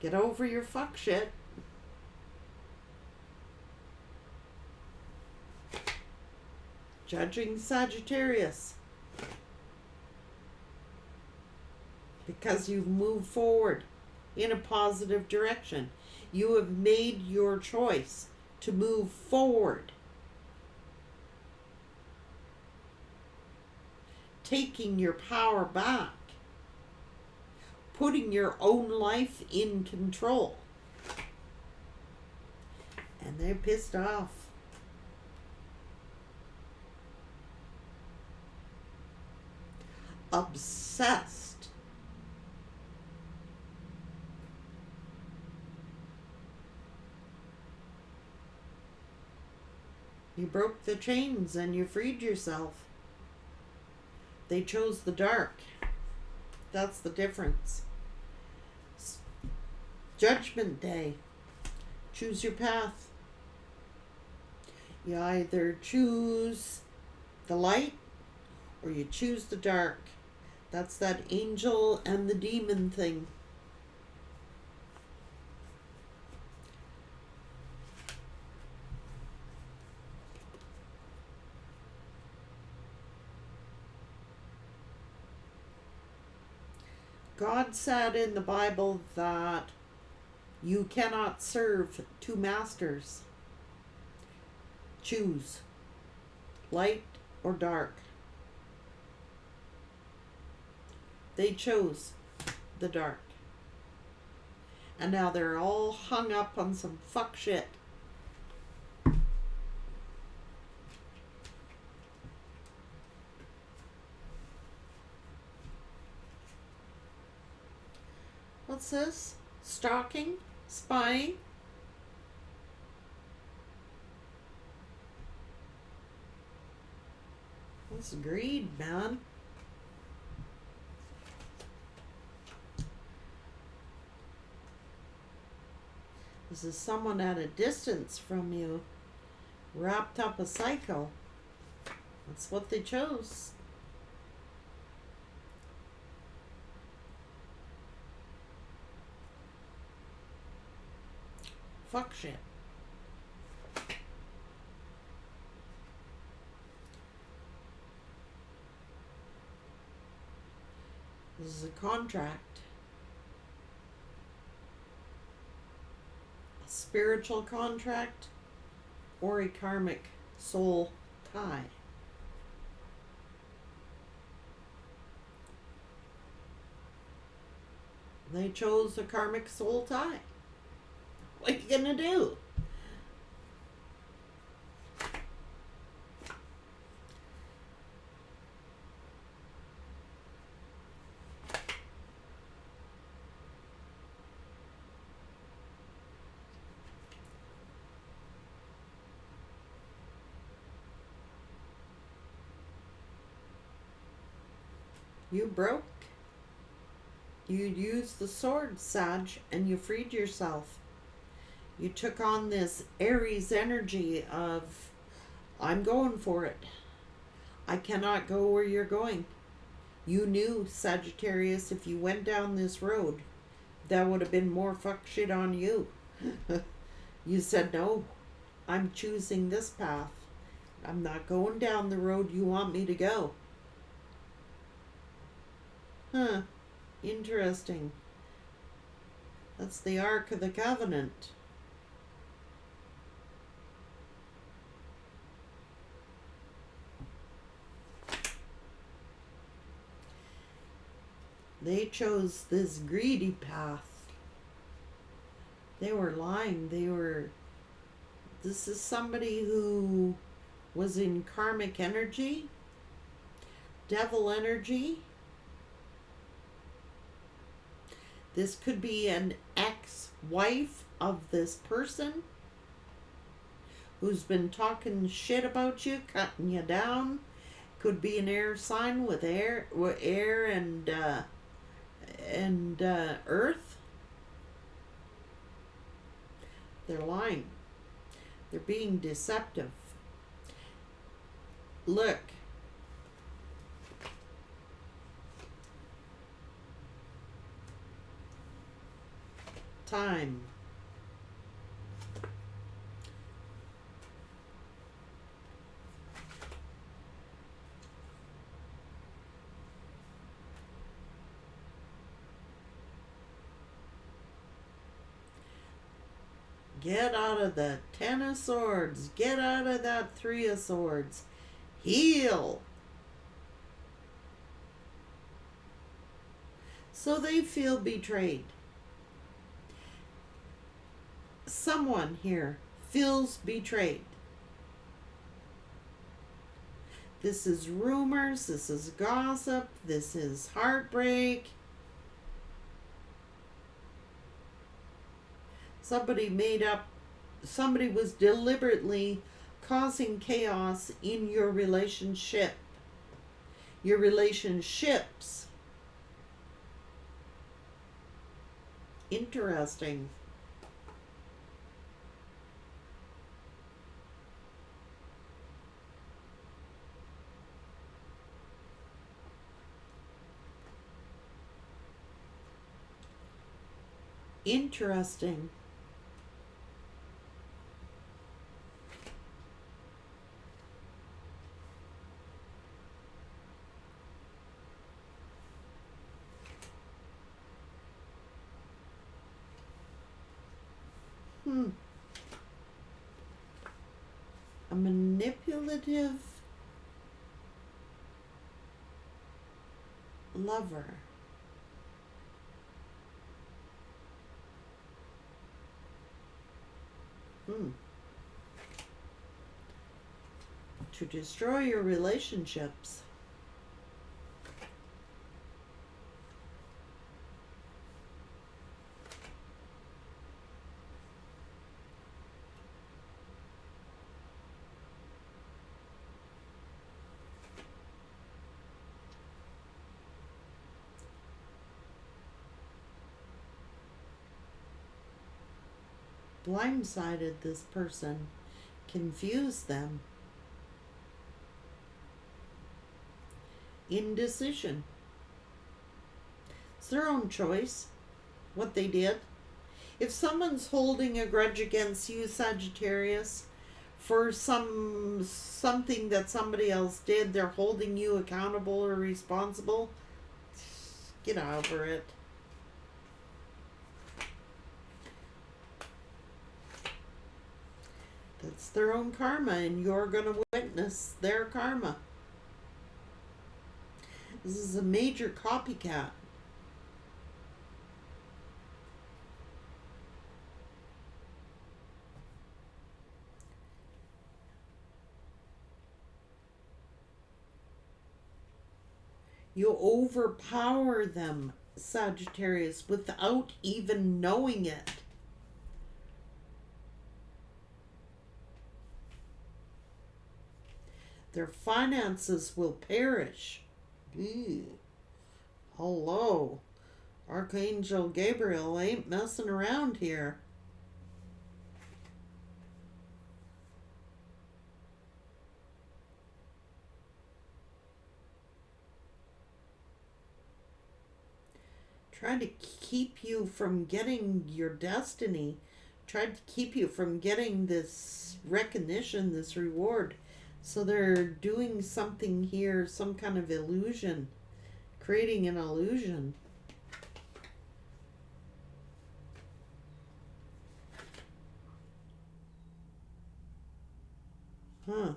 Get over your fuck shit. Judging Sagittarius. Because you've moved forward in a positive direction. You have made your choice to move forward. Taking your power back. Putting your own life in control. And they're pissed off. Obsessed. You broke the chains and you freed yourself. They chose the dark. That's the difference. Judgment Day. Choose your path. You either choose the light or you choose the dark. That's that angel and the demon thing. God said in the Bible that you cannot serve two masters. Choose light or dark. They chose the dark. And now they're all hung up on some fuck shit. What's this? Stalking? Spying? This is greed, man. This is someone at a distance from you, wrapped up a cycle. That's what they chose. Fuck shit. This is a contract. A spiritual contract or a karmic soul tie. They chose a karmic soul tie. What are you gonna do? You broke. You used the sword, Sag, and you freed yourself. You took on this Aries energy of, I'm going for it. I cannot go where you're going. You knew, Sagittarius, if you went down this road, that would have been more fuck shit on you. You said, no, I'm choosing this path. I'm not going down the road you want me to go. Huh. Interesting. That's the Ark of the Covenant. They chose this greedy path. They were lying. This is somebody who was in karmic energy, devil energy. This could be an ex-wife of this person who's been talking shit about you, cutting you down. Could be an air sign with air and earth. They're lying. They're being deceptive. Look. Time. Get out of the Ten of Swords. Get out of that Three of Swords. Heal. So they feel betrayed. Someone here feels betrayed. This is rumors. This is gossip. This is heartbreak. Somebody was deliberately causing chaos in your relationship. Your relationships. Interesting. Interesting. A manipulative lover. To destroy your relationships. Blindsided this person, confused them. Indecision. It's their own choice, what they did. If someone's holding a grudge against you, Sagittarius, for something that somebody else did, they're holding you accountable or responsible, get over it. That's their own karma, and you're going to witness their karma. This is a major copycat. You overpower them, Sagittarius, without even knowing it. Their finances will perish. Ew. Hello. Archangel Gabriel ain't messing around here. Trying to keep you from getting your destiny. Tried to keep you from getting this recognition, this reward. So they're doing something here, some kind of illusion, creating an illusion. Huh.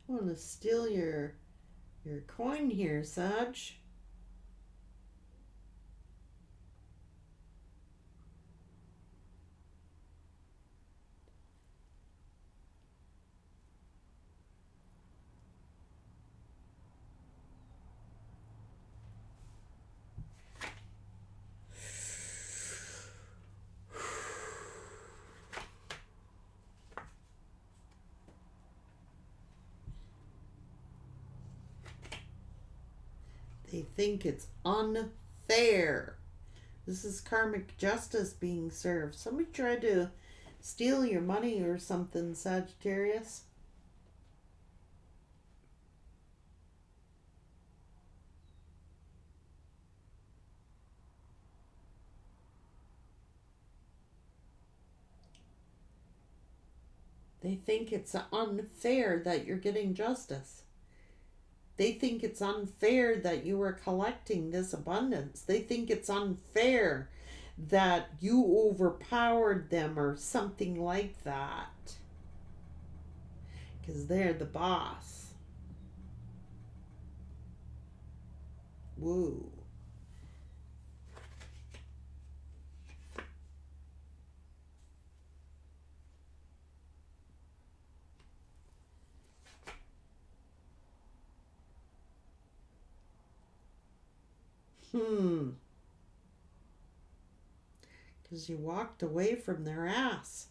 I want to steal your coin here, Sag. They think it's unfair. This is karmic justice being served. Somebody tried to steal your money or something, Sagittarius. They think it's unfair that you're getting justice. They think it's unfair that you are collecting this abundance. They think it's unfair that you overpowered them or something like that. Because they're the boss. Woo. Because you walked away from their ass.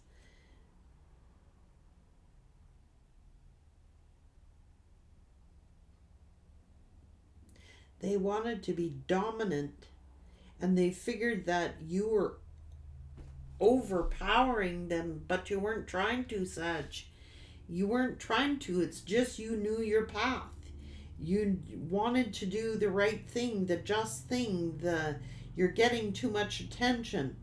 They wanted to be dominant, and they figured that you were overpowering them, but you weren't trying to, Sag. You weren't trying to. It's just you knew your path. You wanted to do the right thing, the just thing, you're getting too much attention.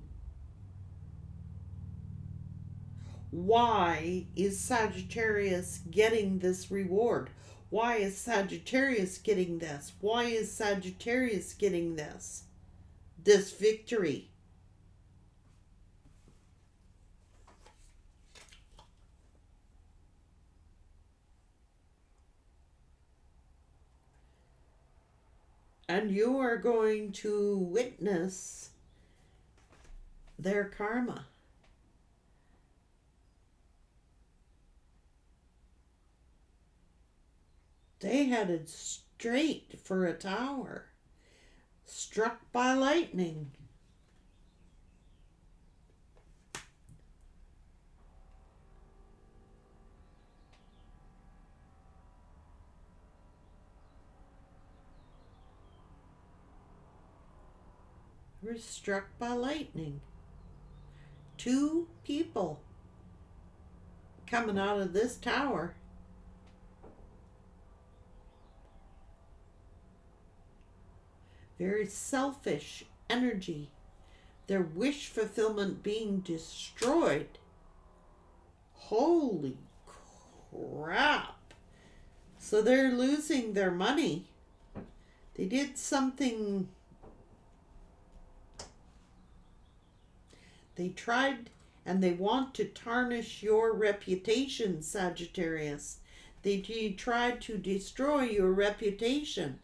Why is Sagittarius getting this reward? Why is Sagittarius getting this? Why is Sagittarius getting this? This victory. And you are going to witness their karma. They headed straight for a tower, struck by lightning. Were struck by lightning. 2 people coming out of this tower. Very selfish energy. Their wish fulfillment being destroyed. Holy crap. So they're losing their money. They did something. They tried and they want to tarnish your reputation, Sagittarius. They tried to destroy your reputation.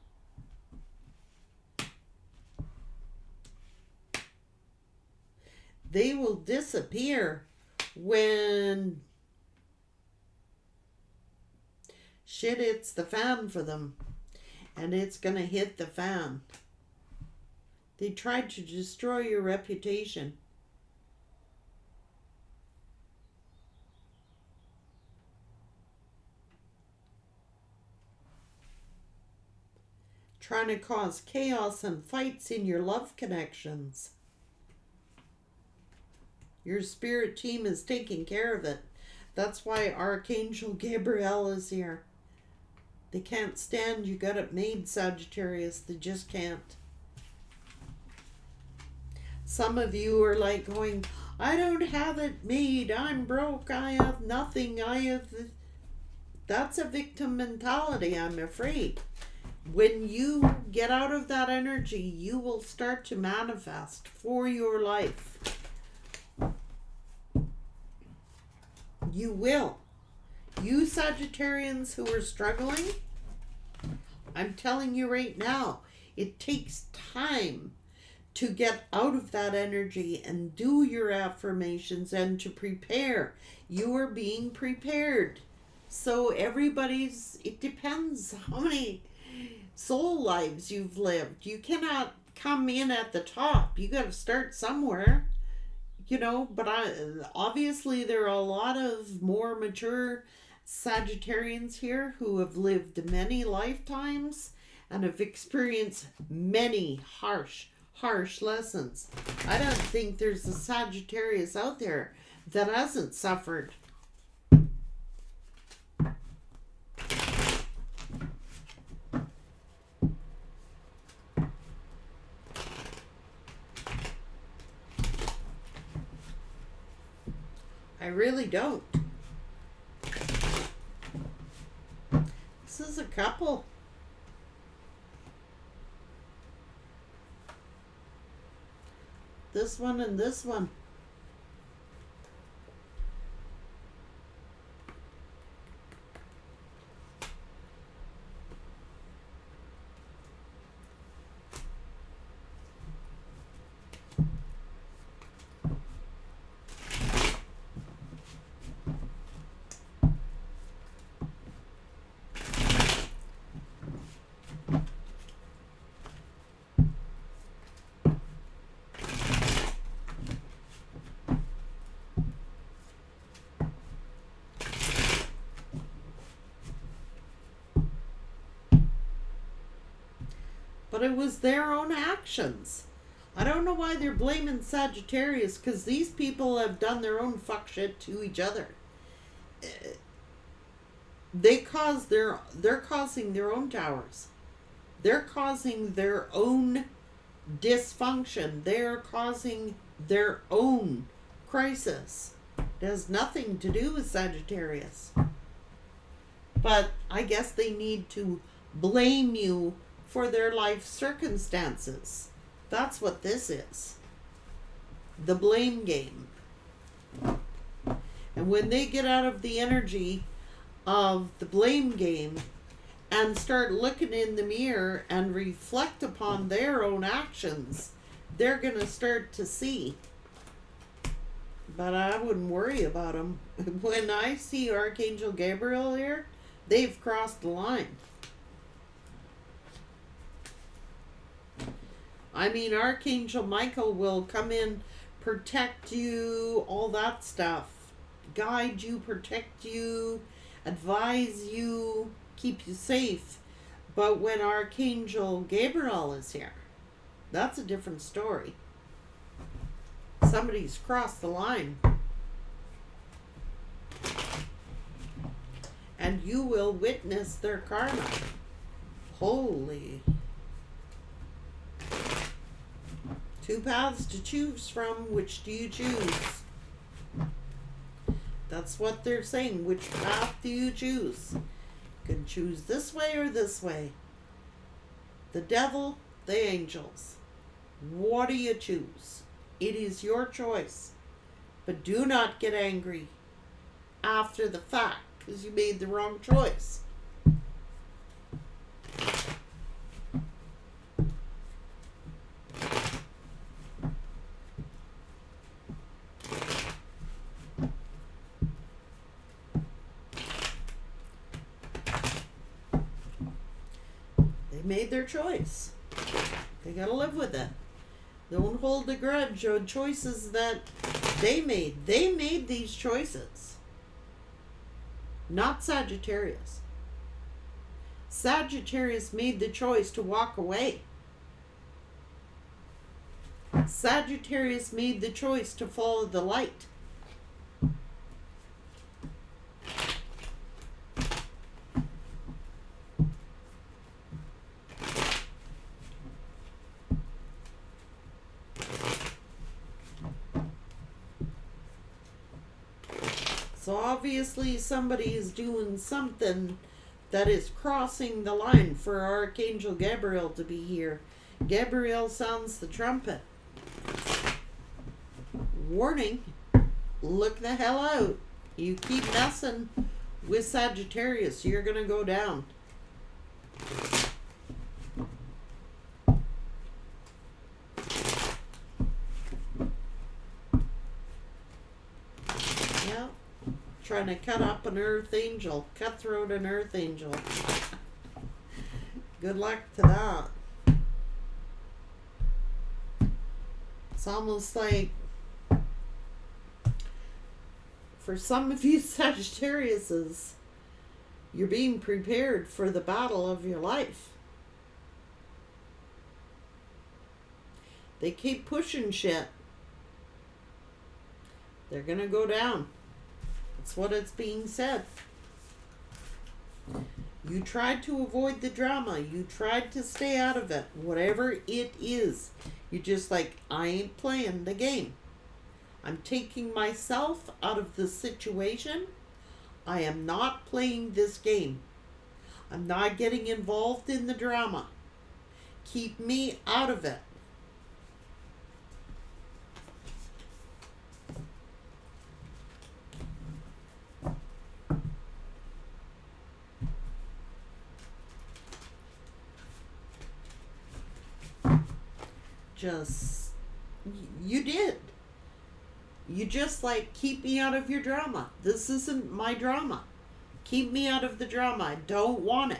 They will disappear when shit hits the fan for them. And it's going to hit the fan. They tried to destroy your reputation. Trying to cause chaos and fights in your love connections. Your spirit team is taking care of it. That's why Archangel Gabriel is here. They can't stand you got it made, Sagittarius. They just can't. Some of you are like going, I don't have it made. I'm broke. I have nothing. That's a victim mentality, I'm afraid. When you get out of that energy, you will start to manifest for your life. You will. You Sagittarians who are struggling, I'm telling you right now, it takes time to get out of that energy and do your affirmations and to prepare. You are being prepared. So it depends how many soul lives you've lived. You cannot come in at the top. You got to start somewhere, but obviously there are a lot of more mature Sagittarians here who have lived many lifetimes and have experienced many harsh lessons. I don't think there's a Sagittarius out there that hasn't suffered. I really don't. This is a couple. This one and this one. But it was their own actions. I don't know why they're blaming Sagittarius, because these people have done their own fuck shit to each other. They're causing their own towers. They're causing their own dysfunction. They're causing their own crisis. It has nothing to do with Sagittarius. But I guess they need to blame you for their life circumstances. That's what this is. The blame game. And when they get out of the energy of the blame game and start looking in the mirror and reflect upon their own actions, they're going to start to see. But I wouldn't worry about them. When I see Archangel Gabriel here, they've crossed the line. I mean, Archangel Michael will come in, protect you, all that stuff. Guide you, protect you, advise you, keep you safe. But when Archangel Gabriel is here, that's a different story. Somebody's crossed the line. And you will witness their karma. Holy. Two paths to choose from. Which do you choose? That's what they're saying. Which path do you choose? You can choose this way or this way. The devil, the angels. What do you choose? It is your choice. But do not get angry after the fact, because you made the wrong choice. Made their choice. They gotta live with it. Don't hold a grudge on choices that they made. They made these choices. Not Sagittarius. Sagittarius made the choice to walk away. Sagittarius made the choice to follow the light. So obviously somebody is doing something that is crossing the line for Archangel Gabriel to be here. Gabriel sounds the trumpet. Warning, look the hell out. You keep messing with Sagittarius, you're going to go down. Yeah, trying to cut up an earth angel, cutthroat an earth angel. Good luck to that. It's almost like, for some of you Sagittariuses, you're being prepared for the battle of your life. They keep pushing shit. They're gonna go down. That's what it's being said. You tried to avoid the drama. You tried to stay out of it. Whatever it is. You're just like, I ain't playing the game. I'm taking myself out of the situation. I am not playing this game. I'm not getting involved in the drama. Keep me out of it. You did. You just like, keep me out of your drama. This isn't my drama. Keep me out of the drama. I don't want it.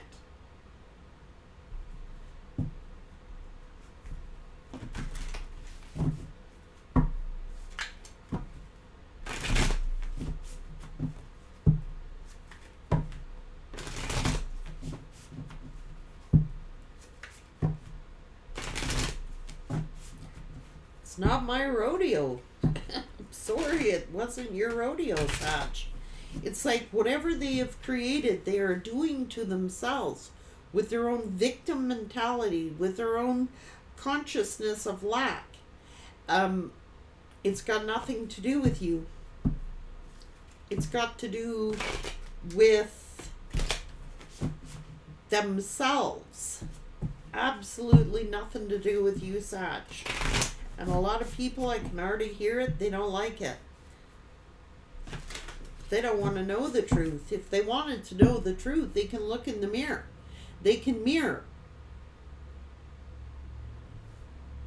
It's not my rodeo. Sorry, it wasn't your rodeo, Sag. It's like whatever they have created, they are doing to themselves with their own victim mentality, with their own consciousness of lack. It's got nothing to do with you. It's got to do with themselves. Absolutely nothing to do with you, Sag. And a lot of people, I can already hear it, they don't like it. They don't want to know the truth. If they wanted to know the truth, they can look in the mirror. They can mirror.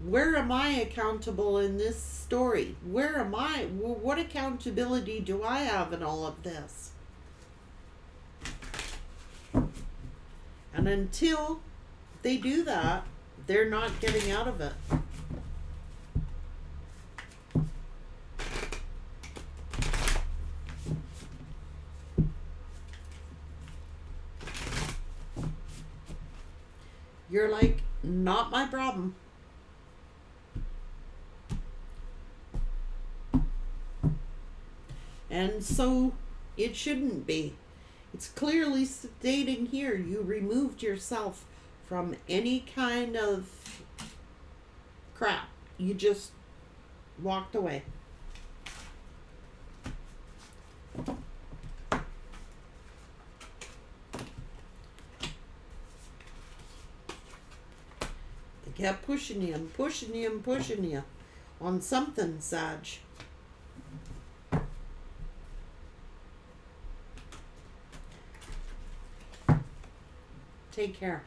Where am I accountable in this story? Where am I? What accountability do I have in all of this? And until they do that, they're not getting out of it. You're like, not my problem. And so it shouldn't be. It's clearly stating here, you removed yourself from any kind of crap. You just walked away. They kept pushing you and pushing you and pushing you on something, Sag. Take care.